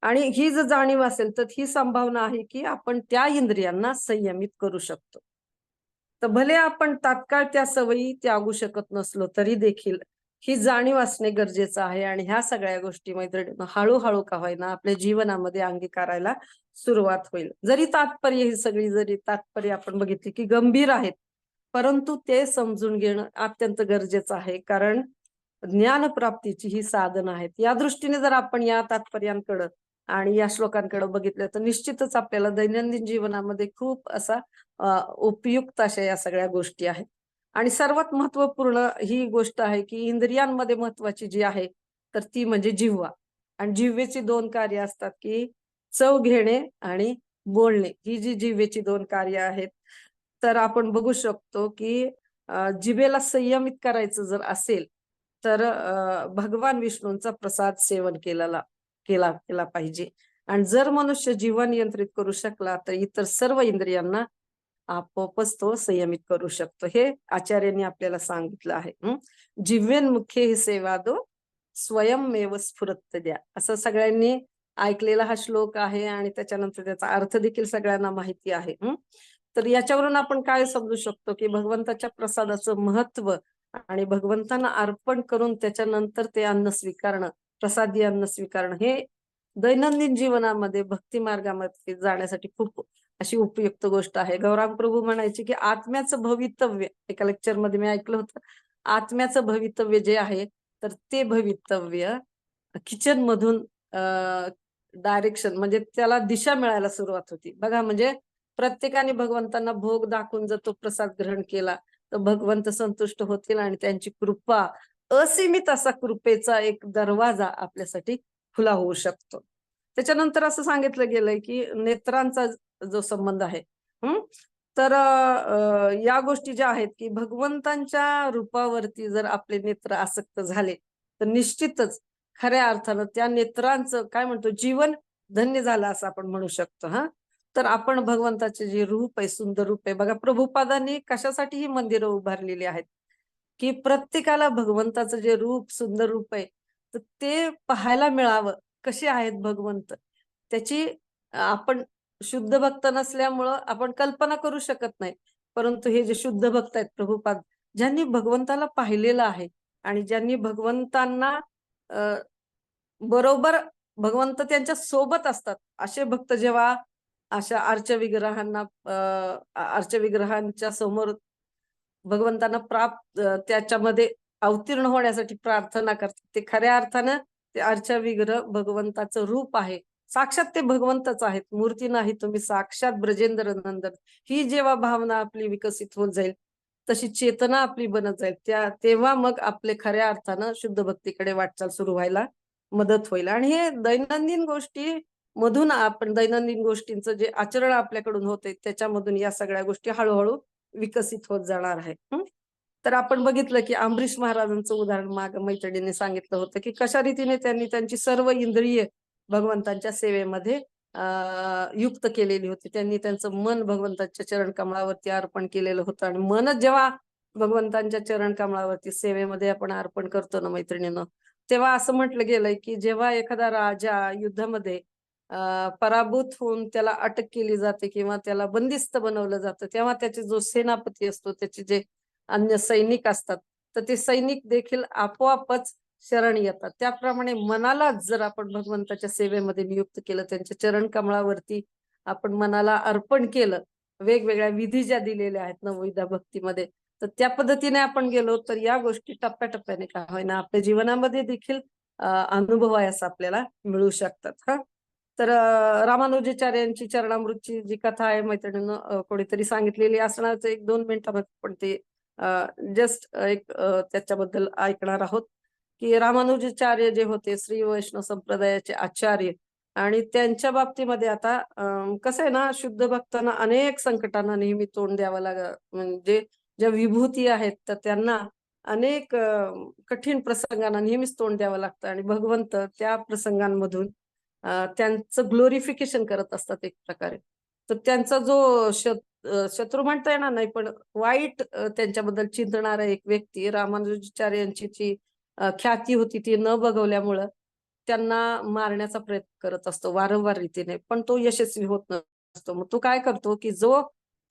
आणि ही जर जाणीव असेल तर ही संभावना आहे की आपण त्या इंद्रियांना संयमित करू शकतो. तर भले आपण तात्काळ त्या सवयी त्यागू शकत नसलो तरी देखील ही जाणीव असणे गरजेचं आहे आणि ह्या सगळ्या गोष्टी मैत्रिणींनो हळूहळू का होईना आपल्या जीवनामध्ये अंगीकारायला सुरुवात होईल. जरी तात्पर्य ही सगळी जरी तात्पर्य आपण बघितली की गंभीर आहेत, परंतु ते समजून घेणं अत्यंत गरजेचं आहे कारण ज्ञानप्राप्तीची ही साधन आहेत. या दृष्टीने जर आपण या तात्पर्यांकडे आणि या श्लोकांकडे बघितलं तर निश्चितच आपल्याला दैनंदिन जीवनामध्ये खूप असा उपयुक्त अशा या सगळ्या गोष्टी आहेत. आणि सर्वात महत्वपूर्ण ही गोष्ट आहे की इंद्रियांमध्ये महत्वाची जी आहे तर ती म्हणजे जिव्हा. आणि जिव्हेची 2 कार्य असतात की चव घेणे आणि बोलणे. ही जी जिव्हेची 2 कार्य आहेत तर आपण बघू शकतो की जिभेला संयमित करायचं जर असेल तर भगवान विष्णूंचा प्रसाद सेवन केला पाहिजे. आणि जर मनुष्य जीवन नियंत्रित करू शकला तर इतर सर्व इंद्रियांना आपोआपच तो संयमित करू शकतो. हे आचार्यांनी आपल्याला सांगितलं आहे. जिव्हेन्मुखे ही सेवा दो स्वयंमेव स्फुरत द्या असं सगळ्यांनी ऐकलेला हा श्लोक आहे आणि त्याच्यानंतर त्याचा अर्थ देखील सगळ्यांना माहिती आहे. तर याच्यावरून आपण काय समजू शकतो की भगवंताच्या प्रसादाचं महत्व आणि भगवंतांना अर्पण करून त्याच्यानंतर ते अन्न स्वीकारणं, प्रसादी अन्न स्वीकारणं हे दैनंदिन जीवनामध्ये भक्ती मार्गामध्ये जाण्यासाठी खूप अशी उपयुक्त गोष्ट आहे. गौरांग प्रभू म्हणायचे की आत्म्याचं भवितव्य एका लेक्चर मध्ये मी ऐकलं होतं, आत्म्याचं भवितव्य जे आहे तर ते भवितव्य किचन मधून डायरेक्शन म्हणजे त्याला दिशा मिळायला सुरुवात होती. बघा म्हणजे प्रत्येकाने भगवंतांना भोग दाखवून जर तो प्रसाद ग्रहण केला तर भगवंत संतुष्ट होतील आणि त्यांची कृपा असीमित असा कृपेचा एक दरवाजा आपल्यासाठी खुला होऊ शकतो. त्याच्यानंतर असं सांगितलं गेलंय की नेत्रांचा जो संबंध आहे तर या गोष्टी ज्या आहेत की भगवंतांच्या रूपावरती जर आपले नेत्र आसक्त झाले तर निश्चितच खऱ्या अर्थानं त्या नेत्रांचं काय म्हणतो जीवन धन्य झालं असं आपण म्हणू शकतो. तर आपण भगवंताचे जे रूप आहे सुंदर रूप आहे बघा प्रभुपादांनी कशासाठी ही मंदिरं उभारलेली आहेत की प्रत्येकाला भगवंताचं जे रूप सुंदर रूप आहे तर ते पाहायला मिळावं कसे आहेत भगवंत त्याची आपण शुद्ध भक्त नसल्यामुळं आपण कल्पना करू शकत नाही. परंतु हे जे शुद्ध भक्त आहेत प्रभुपाद ज्यांनी भगवंताला पाहिलेलं आहे आणि ज्यांनी भगवंतांना बरोबर भगवंत त्यांच्या सोबत असतात असे भक्त जेव्हा अशा अर्चविग्रहांच्या समोर भगवंतांना त्याच्यामध्ये अवतीर्ण होण्यासाठी प्रार्थना करतात ते खऱ्या अर्थानं ते अर्चविग्रह भगवंताचं रूप आहे. साक्षात ते भगवंतच आहेत, मूर्ती नाही तुम्ही साक्षात ब्रजेंद्र नंदन. ही जेव्हा भावना आपली विकसित होत जाईल तशी चेतना आपली बनत जाईल तेव्हा मग आपले खऱ्या अर्थानं शुद्ध भक्तीकडे वाटचाल सुरू व्हायला मदत होईल. आणि हे दैनंदिन गोष्टी मधून आपण दैनंदिन गोष्टींचं जे आचरण आपल्याकडून होते त्याच्यामधून या सगळ्या गोष्टी हळूहळू विकसित होत जाणार आहे. तर आपण बघितलं की अमरीश महाराजांचं उदाहरण माग मैत्रिणीने सांगितलं होतं की कशा रीतीने त्यांनी त्यांची सर्व इंद्रिय भगवंतांच्या सेवेमध्ये युक्त केलेली होती. त्यांनी त्यांचं मन भगवंताच्या चरण कमळावरती अर्पण केलेलं होतं आणि मनच जेव्हा भगवंतांच्या चरण कमळावरती सेवेमध्ये आपण अर्पण करतो ना मैत्रिणीनं तेव्हा असं म्हटलं गेलंय की जेव्हा एखादा राजा युद्धामध्ये पराभूत होऊन त्याला अटक केली जाते किंवा त्याला बंदिस्त बनवलं जातं तेव्हा त्याचे जो सेनापती असतो त्याचे जे अन्य सैनिक असतात तर ते सैनिक देखील आपोआपच शरण येतात. त्याप्रमाणे मनाला जर आपण भगवंताच्या सेवेमध्ये नियुक्त केलं, त्यांच्या चरण कमळावरती आपण मनाला अर्पण केलं, वेगवेगळ्या विधी ज्या दिलेल्या आहेत नवविधा भक्तीमध्ये, तर त्या पद्धतीने आपण गेलो तर या गोष्टी टप्प्याटप्प्याने का होईना आपल्या जीवनामध्ये देखील अनुभवायस आपल्याला मिळू शकतात. हा, तर रामानुजाचार्यांची चरणामृतची जी कथा आहे मैत्रिणीनं कोणीतरी सांगितलेली असणार, एक 2 मिनिटामध्ये पण ते जस्ट एक त्याच्याबद्दल ऐकणार आहोत की रामानुजाचार्य जे होते श्री वैष्णव संप्रदायाचे आचार्य, आणि त्यांच्या बाबतीमध्ये आता कसं आहे ना, शुद्ध भक्तांना अनेक संकटांना नेहमी तोंड द्यावं म्हणजे ज्या विभूती आहेत तर त्यांना अनेक कठीण प्रसंगांना नेहमीच तोंड द्यावं लागतं, आणि भगवंत त्या प्रसंगांमधून त्यांचं ग्लोरिफिकेशन करत असतात एक प्रकारे. तर त्यांचा जो शत्रू म्हणता येणार नाही, पण वाईट त्यांच्याबद्दल चिंतणारा एक व्यक्ती रामानुजाचार्यांची जी ख्याती होती ती न बघवल्यामुळं त्यांना मारण्याचा प्रयत्न करत असतो वारंवार रीतीने, पण तो यशस्वी होत नसतो. मग तो काय करतो की जो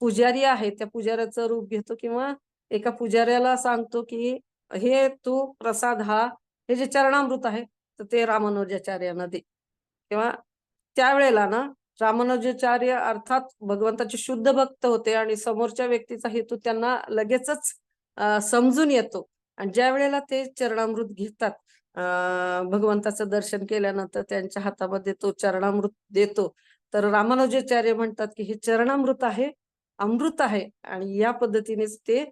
पुजारी आहे त्या पुजाऱ्याचं रूप घेतो, किंवा एका पुजाऱ्याला सांगतो की हे तू प्रसाद हे जे चरणामृत आहे तर ते रामानुजाचार्यांना दे. किंवा त्यावेळेला ना रामानुजाचार्य अर्थात भगवंताचे शुद्ध भक्त होते आणि समोरच्या व्यक्तीचा हेतू त्यांना लगेचच समजून येतो, आणि ज्या वेळेला ते चरणामृत घेतात, भगवंताचं दर्शन केल्यानंतर त्यांच्या हातामध्ये तो चरणामृत देतो, तर रामानुजाचार्य म्हणतात की हे चरणामृत आहे, अमृत आहे, आणि या पद्धतीनेच ते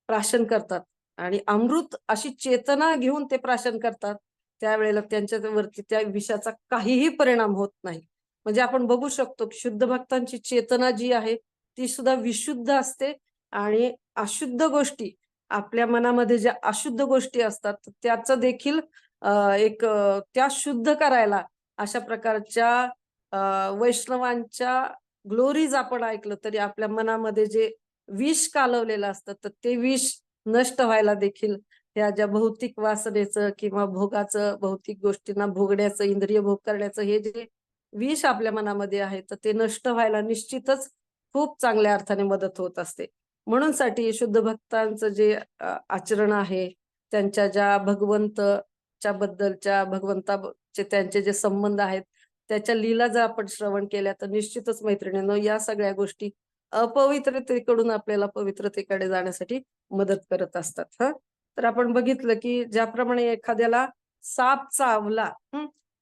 प्राशन करतात, आणि अमृत अशी चेतना घेऊन ते प्राशन करतात. त्यावेळेला त्यांच्यावरती त्या विषाचा काहीही परिणाम होत नाही. म्हणजे आपण बघू शकतो की शुद्ध भक्तांची चेतना जी आहे ती सुद्धा विशुद्ध असते, आणि अशुद्ध गोष्टी आपल्या मनामध्ये ज्या अशुद्ध गोष्टी असतात त्याचं देखील त्या शुद्ध करायला अशा प्रकारच्या वैष्णवांच्या ग्लोरीज आपण ऐकलं तरी आपल्या मनामध्ये जे विष कालवलेलं असतं तर ते विष नष्ट व्हायला देखील ह्या ज्या भौतिक वासनेचं किंवा भोगाचं, भौतिक गोष्टींना भोगण्याचं, इंद्रिय भोग करण्याचं हे जे विष आपल्या मनामध्ये आहे तर ते नष्ट व्हायला निश्चितच खूप चांगल्या अर्थाने मदत होत असते. म्हणून साठी शुद्ध भक्तांचं जे आचरण आहे, त्यांच्या ज्या भगवंतच्या बद्दलच्या भगवंताचे त्यांचे जे संबंध आहेत त्याच्या लीला जर आपण श्रवण केल्या तर निश्चितच मैत्रिणींनो या सगळ्या गोष्टी अपवित्रतेकडून आपल्याला पवित्रतेकडे जाण्यासाठी मदत करत असतात. हा, तर आपण बघितलं की ज्याप्रमाणे एखाद्याला साप चावला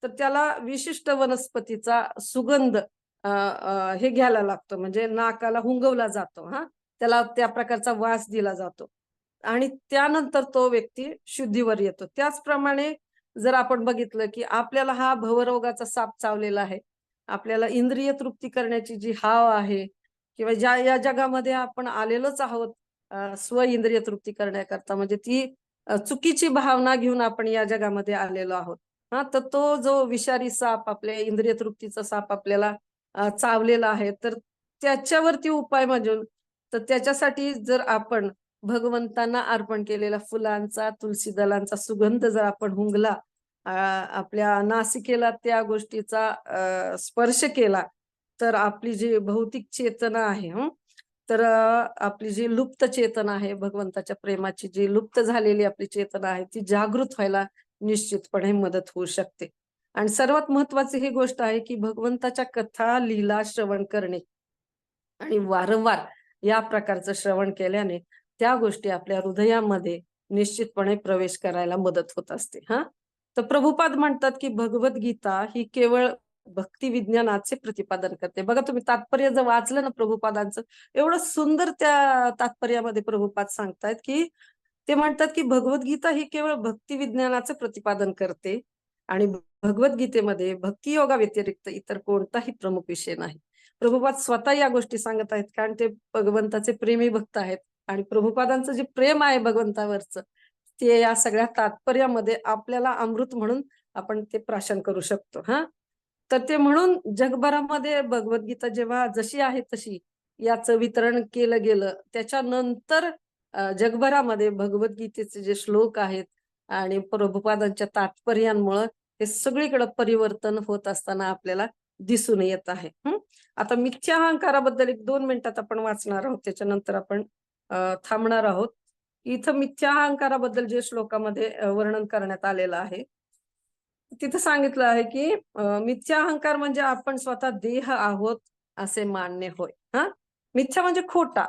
तर त्याला विशिष्ट वनस्पतीचा सुगंध हे घ्यायला लागतो, म्हणजे नाकाला हुंगवला जातो, हा, त्याला त्या प्रकारचा वास दिला जातो, आणि त्यानंतर तो व्यक्ती शुद्धीवर येतो. त्याचप्रमाणे जर आपण बघितलं की आपल्याला हा भवरोगाचा साप चावलेला आहे, आपल्याला इंद्रिय तृप्ती करण्याची जी हाव आहे, किंवा ज्या या जगामध्ये आपण आलेलोच आहोत स्व इंद्रिय तृप्ती करण्याकरता, म्हणजे ती चुकीची भावना घेऊन आपण या जगामध्ये आलेलो आहोत. हा, तर तो जो विषारी साप आपल्या इंद्रिय तृप्तीचा साप आपल्याला चावलेला आहे, तर त्याच्यावरती उपाय म्हणजे तर त्याच्यासाठी जर आपण भगवंतांना अर्पण केलेल्या फुलांचा, तुलसी दलांचा सुगंध जर आपण हुंगला, आपल्या नासिकेला त्या गोष्टीचा स्पर्श केला, तर आपली जी भौतिक चेतना आहे तर आपली जी लुप्त चेतना आहे, भगवंताच्या प्रेमाची जी लुप्त झालेली आपली चेतना आहे ती जागृत व्हायला निश्चितपणे मदत होऊ शकते. आणि सर्वात महत्वाची ही गोष्ट आहे की भगवंताच्या कथा लीला श्रवण करणे, आणि वारंवार या प्रकारचं श्रवण केल्याने त्या गोष्टी आपल्या हृदयामध्ये निश्चितपणे प्रवेश करायला मदत होत असते. हा, तर प्रभुपाद म्हणतात की भगवद्गीता ही केवळ भक्ती विज्ञानाचे प्रतिपादन करते. बघा तुम्ही तात्पर्य जर वाचलं ना प्रभुपादांचं, एवढं सुंदर त्या तात्पर्यामध्ये प्रभुपाद सांगतायत की ते म्हणतात की भगवद्गीता ही केवळ भक्ती विज्ञानाचं प्रतिपादन करते, आणि भगवद्गीतेमध्ये भक्ती योगा व्यतिरिक्त इतर कोणताही प्रमुख विषय नाही. प्रभुपाद स्वतः या गोष्टी सांगत आहेत, कारण ते भगवंताचे प्रेमी भक्त आहेत, आणि प्रभुपादांचं जे प्रेम आहे भगवंतावरचं ते या सगळ्या तात्पर्यामध्ये आपल्याला अमृत म्हणून आपण ते प्राशन करू शकतो. हा, तर ते म्हणून जगभरामध्ये भगवद्गीता जेव्हा जशी आहे तशी याचं वितरण केलं गेलं, त्याच्यानंतर जगभरामध्ये भगवद्गीतेचे जे श्लोक आहेत आणि प्रभुपादांच्या तात्पर्यांमुळे हे सगळीकडे परिवर्तन होत असताना आपल्याला दिसून येत आहे. आता मिथ्या अहंकाराबद्दल एक 2 मिनिटात आपण वाचणार आहोत, त्याच्यानंतर आपण थांबणार आहोत इथं मिथ्या अहंकाराबद्दल जे श्लोकामध्ये वर्णन करण्यात आलेलं आहे, तिथं सांगितलं आहे की मिथ्या अहंकार म्हणजे आपण स्वतः देह आहोत असे मानणे होय. हा, मिथ्या म्हणजे खोटा.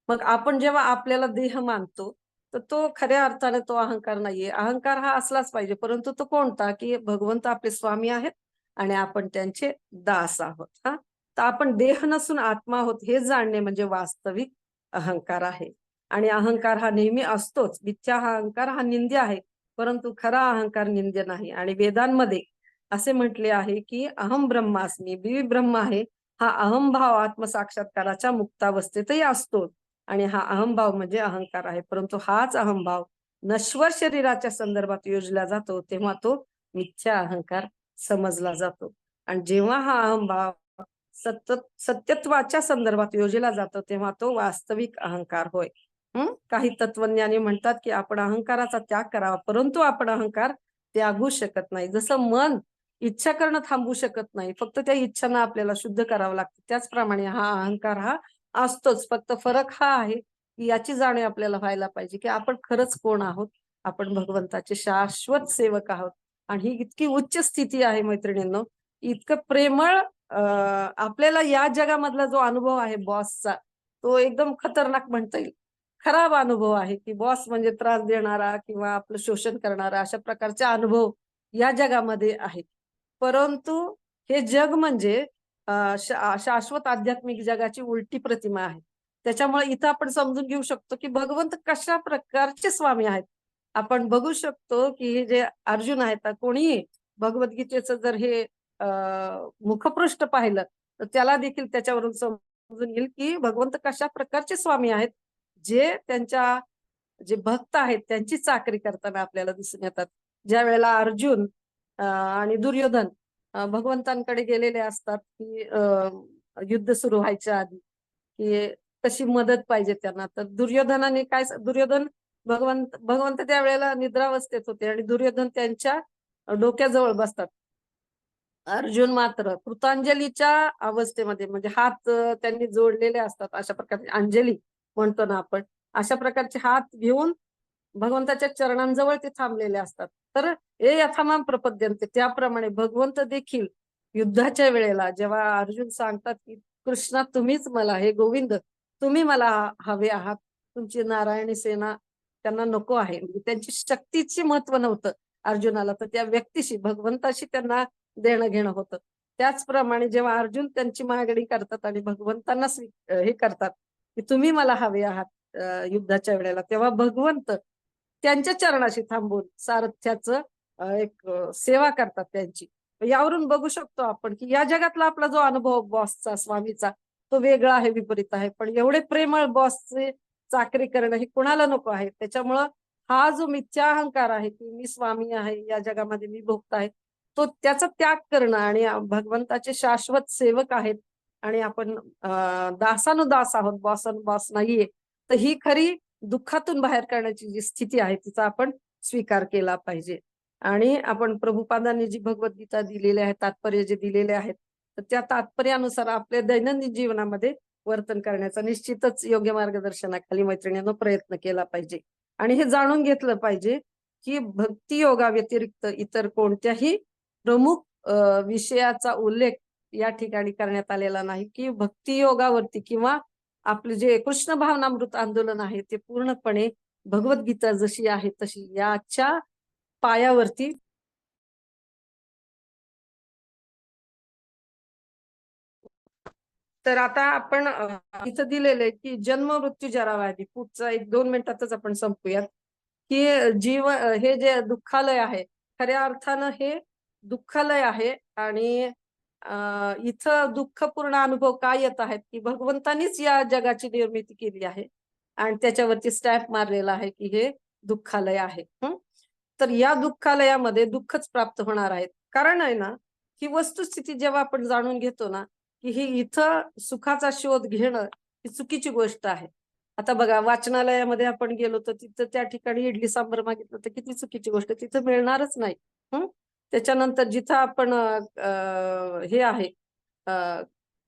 मग आपण जेव्हा आपल्याला देह मानतो, तर तो खऱ्या अर्थाने तो अहंकार नाहीये. अहंकार हा असलाच पाहिजे, परंतु तो कोणता? की भगवंत आपले स्वामी आहेत आणि आपण त्यांचे दास आहोत. हा, तर आपण देह नसून आत्मा आहोत हे जाणणे म्हणजे वास्तविक अहंकार आहे. आणि अहंकार हा नेहमी असतोच. मिथ्या हा अहंकार हा निंद्य आहे, परंतु खरा अहंकार निंद्य नाही. आणि वेदांमध्ये असे म्हटले आहे की अहम ब्रह्मास्मी, मी ब्रह्म आहे. हा अहंभाव आत्मसाक्षात्काराच्या मुक्तावस्थेतही असतो. आणि हा अहंभाव म्हणजे अहंकार आहे, परंतु हाच अहंभाव नश्वर शरीराच्या संदर्भात योजला जातो तेव्हा तो मिथ्या अहंकार समजला जातो. आणि जेव्हा हा अहंभाव सत्यत्वाच्या संदर्भात योजला जातो तेव्हा तो वास्तविक अहंकार होय. काही तत्वज्ञानी म्हणतात की आपण अहंकाराचा त्याग करावा, परंतु आपण अहंकार त्यागू शकत नाही. जसं मन इच्छा करणं थांबवू शकत नाही, फक्त त्या इच्छांना आपल्याला शुद्ध करावं लागतं, त्याचप्रमाणे हा अहंकार हा असतोच. फक्त फरक हा आहे की याची जाणीव आपल्याला व्हायला पाहिजे की आपण खरंच कोण आहोत. आपण भगवंताचे शाश्वत सेवक आहोत. आणि ही इतकी उच्च स्थिती आहे मैत्रिणींनो, इतकं प्रेमळ आपल्याला या जगामधला जो अनुभव आहे बॉसचा, तो एकदम खतरनाक म्हणता येईल. खराब अनुभव आहे की बॉस म्हणजे त्रास देणारा किंवा आपलं शोषण करणारा, अशा प्रकारचे अनुभव या जगामध्ये आहेत. परंतु हे जग म्हणजे शाश्वत आध्यात्मिक जगाची उलटी प्रतिमा आहे. त्याच्यामुळे इथं आपण समजून घेऊ शकतो की भगवंत कशा प्रकारचे स्वामी आहेत. आपण बघू शकतो की हे जे अर्जुन आहेत, कोणीही भगवद्गीतेचं जर हे मुखपृष्ठ पाहिलं तर त्याला देखील त्याच्यावरून समजून येईल की भगवंत कशा प्रकारचे स्वामी आहेत, जे त्यांच्या जे भक्त आहेत त्यांची चाकरी करताना आपल्याला दिसून येतात. ज्या वेळेला अर्जुन आणि दुर्योधन भगवंतांकडे गेलेले असतात की युद्ध सुरू व्हायच्या आधी, की कशी मदत पाहिजे त्यांना. तर दुर्योधनाने काय, दुर्योधन भगवंत त्यावेळेला निद्रावस्थेत होते आणि दुर्योधन त्यांच्या डोक्याजवळ बसतात. अर्जुन मात्र कृतांजलीच्या अवस्थेमध्ये, म्हणजे हात त्यांनी जोडलेले असतात, अशा प्रकारची अंजली म्हणतो ना आपण, अशा प्रकारचे हात घेऊन भगवंताच्या चरणांजवळ ते थांबलेले असतात. तर हे यथामाम प्रपद्यंते, त्याप्रमाणे भगवंत देखील युद्धाच्या वेळेला जेव्हा अर्जुन सांगतात की कृष्णा तुम्हीच मला, हे गोविंद तुम्ही मला हवे आहात, तुमची नारायणी सेना त्यांना नको आहे, म्हणजे त्यांची शक्तीची महत्व नव्हतं अर्जुनाला, तर त्या व्यक्तीशी भगवंताशी त्यांना देणं घेणं होतं. त्याचप्रमाणे जेव्हा अर्जुन त्यांची मागणी करतात आणि भगवंतांना हे करतात की तुम्ही मला हवे आहात युद्धाच्या वेळेला, तेव्हा भगवंत त्यांच्या चरणाशी थांबून सारथ्याचं एक सेवा करतात त्यांची. यावरून बघू शकतो आपण की या जगातला आपला जो अनुभव बॉसचा, स्वामीचा, तो वेगळा आहे, विपरीत आहे. पण एवढे प्रेमळ बॉसचे चाकरी करणं हे कुणाला नको आहे. त्याच्यामुळं हा जो मिथ्या अहंकार आहे की मी स्वामी आहे, या जगामध्ये मी भोगता आहे, तो त्याचा त्याग करणं आणि भगवंताचे शाश्वत सेवक आहेत आणि आपण दासानुदास आहोत, बॉस नाहीये. तर ही खरी दुःखातून बाहेर काढण्याची जी स्थिती आहे तिचा आपण स्वीकार केला पाहिजे. आणि आपण प्रभुपादांनी जी भगवद्गीता दिलेली आहे, तात्पर्य जे दिलेले आहेत, तर त्या तात्पर्यानुसार आपल्या दैनंदिन जीवनामध्ये वर्तन करण्याचा निश्चितच योग्य मार्गदर्शनाखाली मैत्रिणींनो प्रयत्न केला पाहिजे. आणि हे जाणून घेतलं पाहिजे की भक्ती योगा व्यतिरिक्त इतर कोणत्याही प्रमुख विषयाचा उल्लेख या ठिकाणी करण्यात आलेला नाही, की भक्ती योगावरती किंवा आपले जे कृष्ण भावनामृत आंदोलन आहे ते पूर्णपणे भगवद्गीता जशी आहे तशी याच्या पायावरती. तर आता आपण इथं दिलेलं आहे की जन्म मृत्यू जराव्याधी, पुढचा 1-2 मिनिटातच आपण संपूयात. की हे जे दुःखालय आहे, खऱ्या अर्थानं हे दुःखालय आहे. आणि इथं दुःखपूर्ण अनुभव काय येत आहेत की भगवंतानीच या जगाची निर्मिती केली आहे आणि त्याच्यावरती स्टॅम्प मारलेला आहे की हे दुःखालय आहे. तर या दुःखालयामध्ये दुःखच प्राप्त होणार आहेत. कारण आहे ना, ही वस्तुस्थिती जेव्हा आपण जाणून घेतो ना, की ही इथं सुखाचा शोध घेणं ही चुकीची गोष्ट आहे. आता बघा, वाचनालयामध्ये आपण गेलो तर तिथं त्या ठिकाणी इडली सांबर मागितलं तर किती चुकीची गोष्ट, तिथं मिळणारच नाही. त्याच्यानंतर जिथं आपण हे आहे,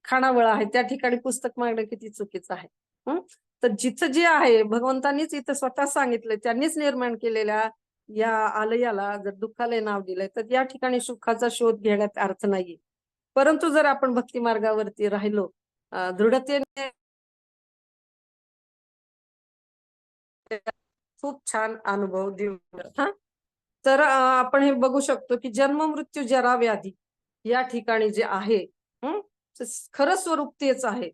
खानावळ आहे, त्या ठिकाणी पुस्तक मागणं किती चुकीचं आहे. तर जिथं जे आहे भगवंतांनीच इथं स्वतः सांगितलं, त्यांनीच निर्माण केलेल्या या आलयाला जर दुःखालय नाव दिलंय, तर या ठिकाणी सुखाचा शोध घेण्यात अर्थ नाहीये. परंतु जर आपण भक्ती मार्गावरती राहिलो, दृढतेने, खूप छान अनुभव देऊ. तर आपण हे बघू शकतो की जन्म मृत्यू जरा व्याधी या ठिकाणी जे आहे, हं, खरं स्वरूप तेच आहे.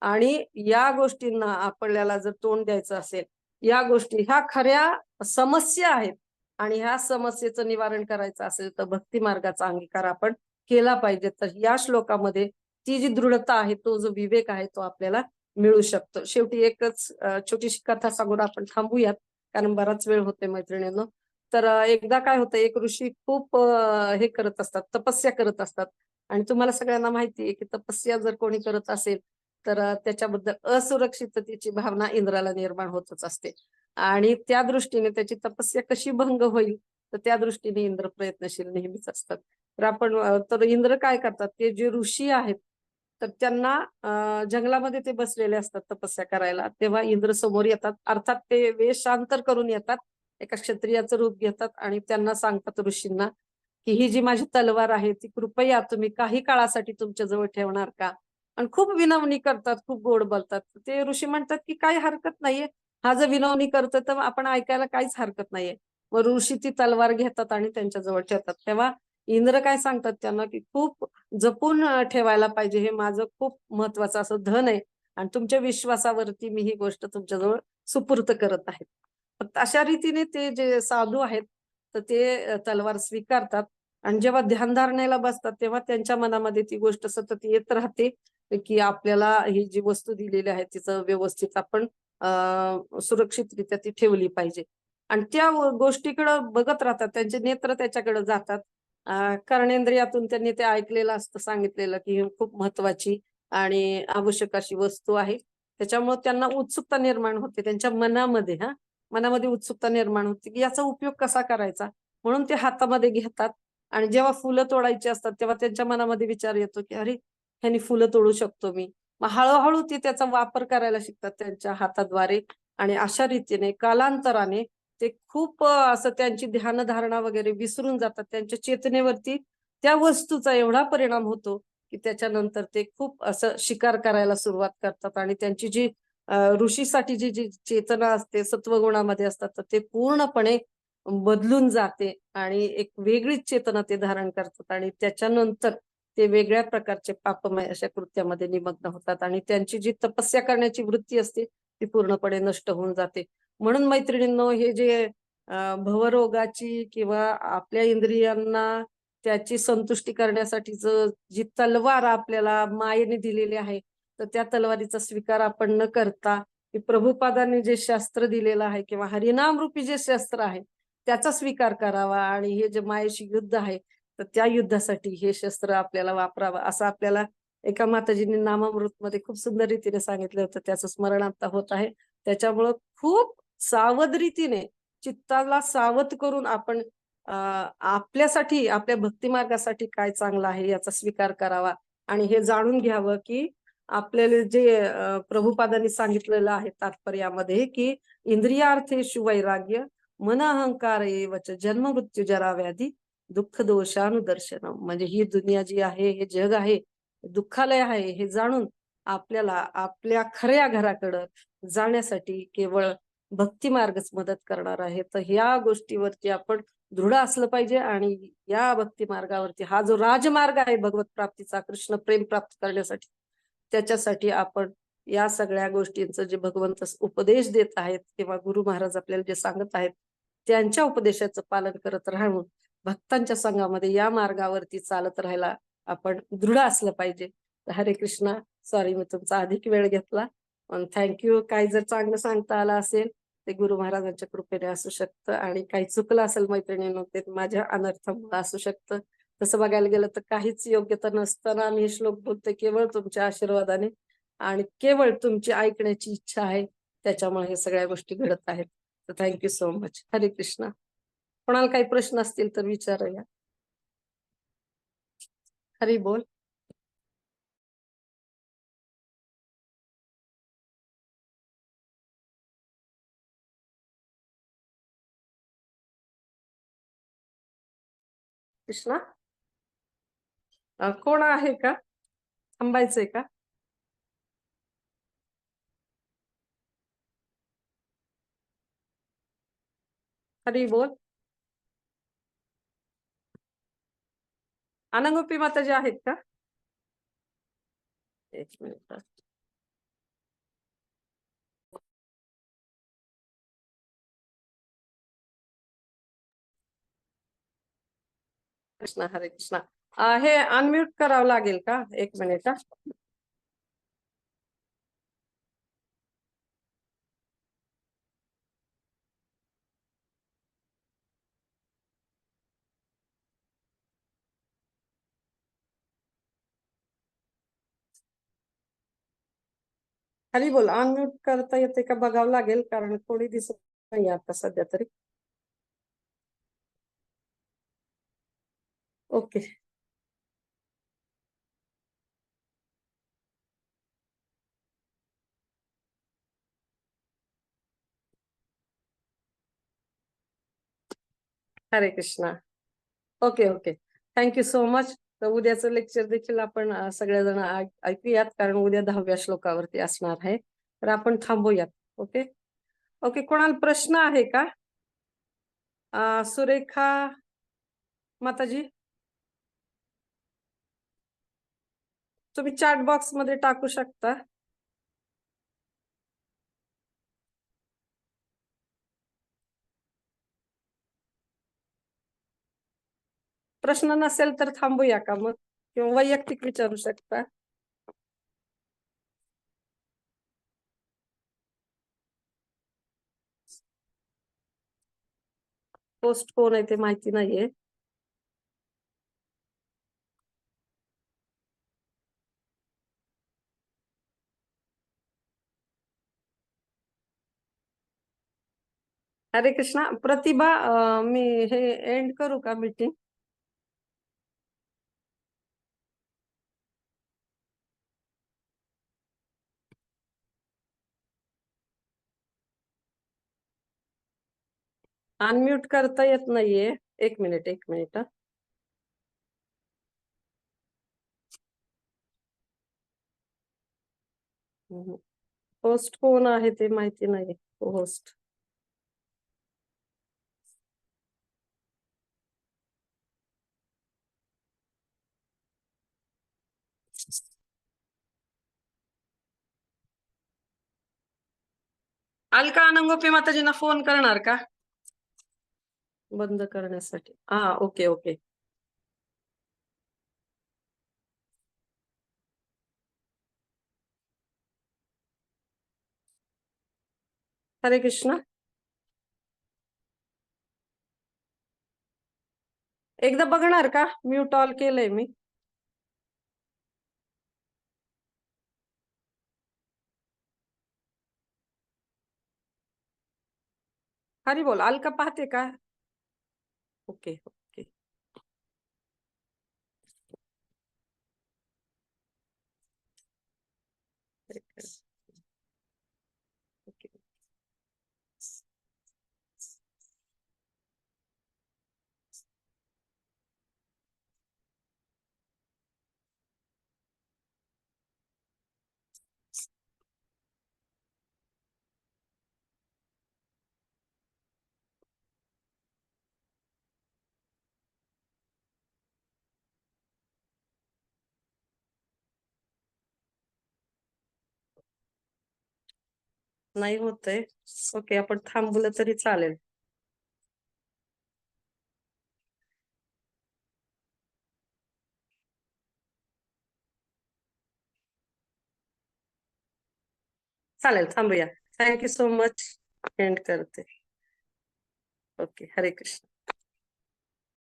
आणि या गोष्टींना आपल्याला जर तोंड द्यायचं असेल, या गोष्टी ह्या खऱ्या समस्या आहेत आणि ह्या समस्येचं निवारण करायचं असेल तर भक्ती मार्गाचा अंगीकार आपण केला पाहिजे. तर या श्लोकामध्ये ती जी दृढता आहे, तो जो विवेक आहे, तो आपल्याला मिळू शकतो. शेवटी एकच छोटीशी कथा सांगून आपण थांबूयात, कारण बराच वेळ होते मैत्रिणींनो. तर एकदा काय होतं, एक ऋषी खूप हे करत असतात, तपस्या करत असतात. आणि तुम्हाला सगळ्यांना माहिती आहे की तपस्या जर कोणी करत असेल तर त्याच्याबद्दल असुरक्षिततेची भावना इंद्राला निर्माण होतच असते. आणि त्या दृष्टीने त्याची तपस्या कशी भंग होईल, तर त्या दृष्टीने इंद्र प्रयत्नशील नेहमीच असतात. तर आपण तर इंद्र काय करतात, ते जे ऋषी आहेत तर त्यांना जंगलामध्ये ते बसलेले असतात तपस्या करायला, तेव्हा इंद्र समोर येतात. अर्थात ते वेशांतर करून येतात, एका क्षत्रियाचं रूप घेतात आणि त्यांना सांगतात ऋषींना की ही जी माझी तलवार आहे ती कृपया तुम्ही काही काळासाठी तुमच्या जवळ ठेवणार का. आणि खूप विनवणी करतात, खूप गोड बोलतात. ते ऋषी म्हणतात की काही हरकत नाहीये, हा जर विनवणी करतो तर आपण ऐकायला काहीच हरकत नाहीये. मग ऋषी ती तलवार घेतात आणि त्यांच्या जवळ ठेवतात. तेव्हा इंद्र काय सांगतात त्यांना की खूप जपून ठेवायला पाहिजे, हे माझं खूप महत्वाचं असं धन आहे आणि तुमच्या विश्वासावरती मी ही गोष्ट तुमच्याजवळ सुपूर्त करत आहे. अशा रीतीने ते जे साधू आहेत तर ते तलवार स्वीकारतात आणि जेव्हा ध्यानधारणेला बसतात तेव्हा त्यांच्या मनामध्ये ती गोष्ट सतत येत राहते की आपल्याला ही जी वस्तू दिलेली आहे तिचं व्यवस्थित आपण सुरक्षितरित्या ती ठेवली पाहिजे. आणि त्या गोष्टीकडे बघत राहतात, त्यांचे नेत्र त्याच्याकडे जातात. कर्णेंद्रियातून त्यांनी ते ऐकलेलं असतं, सांगितलेलं की ही खूप महत्वाची आणि आवश्यक अशी वस्तू आहे. त्याच्यामुळे त्यांना उत्सुकता निर्माण होते त्यांच्या मनामध्ये. मनामध्ये उत्सुकता निर्माण होते की याचा उपयोग कसा करायचा, म्हणून ते हातामध्ये घेतात. आणि जेव्हा फुलं तोडायची असतात तेव्हा त्यांच्या मनामध्ये विचार येतो की अरे, ह्यानी फुलं तोडू शकतो मी. मग हळूहळू ते त्याचा वापर करायला शिकतात त्यांच्या हाताद्वारे. आणि अशा रीतीने कालांतराने ते खूप असं त्यांची ध्यानधारणा वगैरे विसरून जातात. त्यांच्या चेतनेवरती त्या वस्तूचा एवढा परिणाम होतो की त्याच्यानंतर ते खूप असं शिकार करायला सुरुवात करतात. आणि त्यांची जी ऋषीसाठी जी जी चेतना असते सत्वगुणामध्ये असतात, तर ते पूर्णपणे बदलून जाते आणि एक वेगळीच चेतना ते धारण करतात. आणि त्याच्यानंतर ते वेगळ्या प्रकारचे पापमय अशा कृत्यामध्ये निमग्न होतात आणि त्यांची जी तपस्या करण्याची वृत्ती असते ती पूर्णपणे नष्ट होऊन जाते. म्हणून मैत्रिणींनो, हे जे भवरोगाची किंवा आपल्या इंद्रियांना त्याची संतुष्टी करण्यासाठी जी तलवार आपल्याला मायेने दिलेली आहे, तर त्या तलवारीचा स्वीकार आपण न करता प्रभुपादांनी जे शास्त्र दिलेलं आहे किंवा हरिनाम रूपी जे शस्त्र आहे त्याचा स्वीकार करावा. आणि हे जे मायेशी युद्ध आहे तर त्या युद्धासाठी हे शस्त्र आपल्याला वापरावं, असं आपल्याला एका माताजींनी नामामृत मध्ये खूप सुंदर रीतीने सांगितलं होतं. त्याचं स्मरण आता होत आहे. त्याच्यामुळं खूप सावध रीतीने चित्ताला सावध करून आपण आपल्यासाठी, आपल्या भक्ती मार्गासाठी काय चांगलं आहे याचा स्वीकार करावा. आणि हे जाणून घ्यावं की आपल्याला जे प्रभुपादांनी सांगितलेलं आहे तात्पर्यामध्ये की इंद्रियार्थेषु वैराग्य, मन अहंकार एवच, जन्म मृत्यू जरा व्याधी, दुःख दोषानुदर्शनम. म्हणजे ही दुनिया जी आहे, हे जग आहे, दुःखालय आहे, हे जाणून आपल्याला आपल्या खऱ्या घराकडं जाण्यासाठी केवळ भक्ती मार्गच मदत करणार आहे. तर ह्या गोष्टीवरती आपण दृढ असलं पाहिजे. आणि या भक्ती मार्गावरती हा जो राजमार्ग आहे भगवत प्राप्तीचा, कृष्ण प्रेम प्राप्त करण्यासाठी, त्याच्यासाठी आपण या सगळ्या गोष्टींचं जे भगवंत उपदेश देत आहेत किंवा गुरु महाराज आपल्याला जे सांगत आहेत त्यांच्या उपदेशाचं पालन करत राहून भक्तांच्या संघामध्ये या मार्गावरती चालत राहायला आपण दृढ असलं पाहिजे. हरे कृष्णा. सॉरी, मी तुमचा अधिक वेळ घेतला. पण थँक्यू. काही जर चांगलं सांगता आलं असेल ते गुरु महाराजांच्या कृपेने असू शकतं आणि काही चुकलं असेल मैत्रिणींनो ते माझ्या अनर्थामुळे असू शकतं. तसं बघायला गेलं तर काहीच योग्यता नसताना मी हे श्लोक बोलते केवळ तुमच्या आशीर्वादाने आणि केवळ तुमची ऐकण्याची इच्छा आहे, त्याच्यामुळे हे सगळ्या गोष्टी घडत आहेत. तर थँक्यू सो मच. हरे कृष्णा. कोणाला काही प्रश्न असतील तर विचारूया. हरी बोल. कृष्णा कोण आहे का? थांबायचंय का? हरी बोल. अनंगोपी माताजी आहेत का? एक मिनिट. कृष्णा हरे कृष्णा. हे अनम्यूट करावं लागेल का? एक मिनिट. हरी बोल. अनम्यूट करता येते का बघावं लागेल, कारण कोणी दिसत नाही आता सध्या तरी. ओके. हरे Krishna. Okay okay. Thank you so much. तर उद्याचं लेक्चर देखील आपण सगळेजण ऐकूयात, कारण उद्या 10व्या श्लोकावरती असणार आहे. तर आपण थांबूयात. Okay okay. कोणाला प्रश्न आहे का? सुरेखा माताजी, तुम्ही चॅट बॉक्स मध्ये टाकू शकता. प्रश्न नसेल तर थांबूया का मग, किंवा वैयक्तिक विचारू शकता. पोस्ट कोण आहे ते माहिती नाहीये. हरे कृष्णा. प्रतिभा, मी हे एंड करू का मीटिंग? अनम्यूट करता येत नाहीये. एक मिनिट एक मिनिट. होस्ट कोण आहे ते माहिती नाही. होस्ट अलका अनंगोपी माताजींना फोन करणार का बंद करण्यासाठी? हा ओके ओके. हरे कृष्णा. एकदा बघणार का? म्यूट ऑल केलंय मी. हरी बोल. अलका पाहते का? Okay okay. ओके. नाही होतंय. ओके, आपण थांबवलं तरी चालेल. चालेल, थांबूया. Thank you so much. एंड करते. ओके. हरे कृष्ण.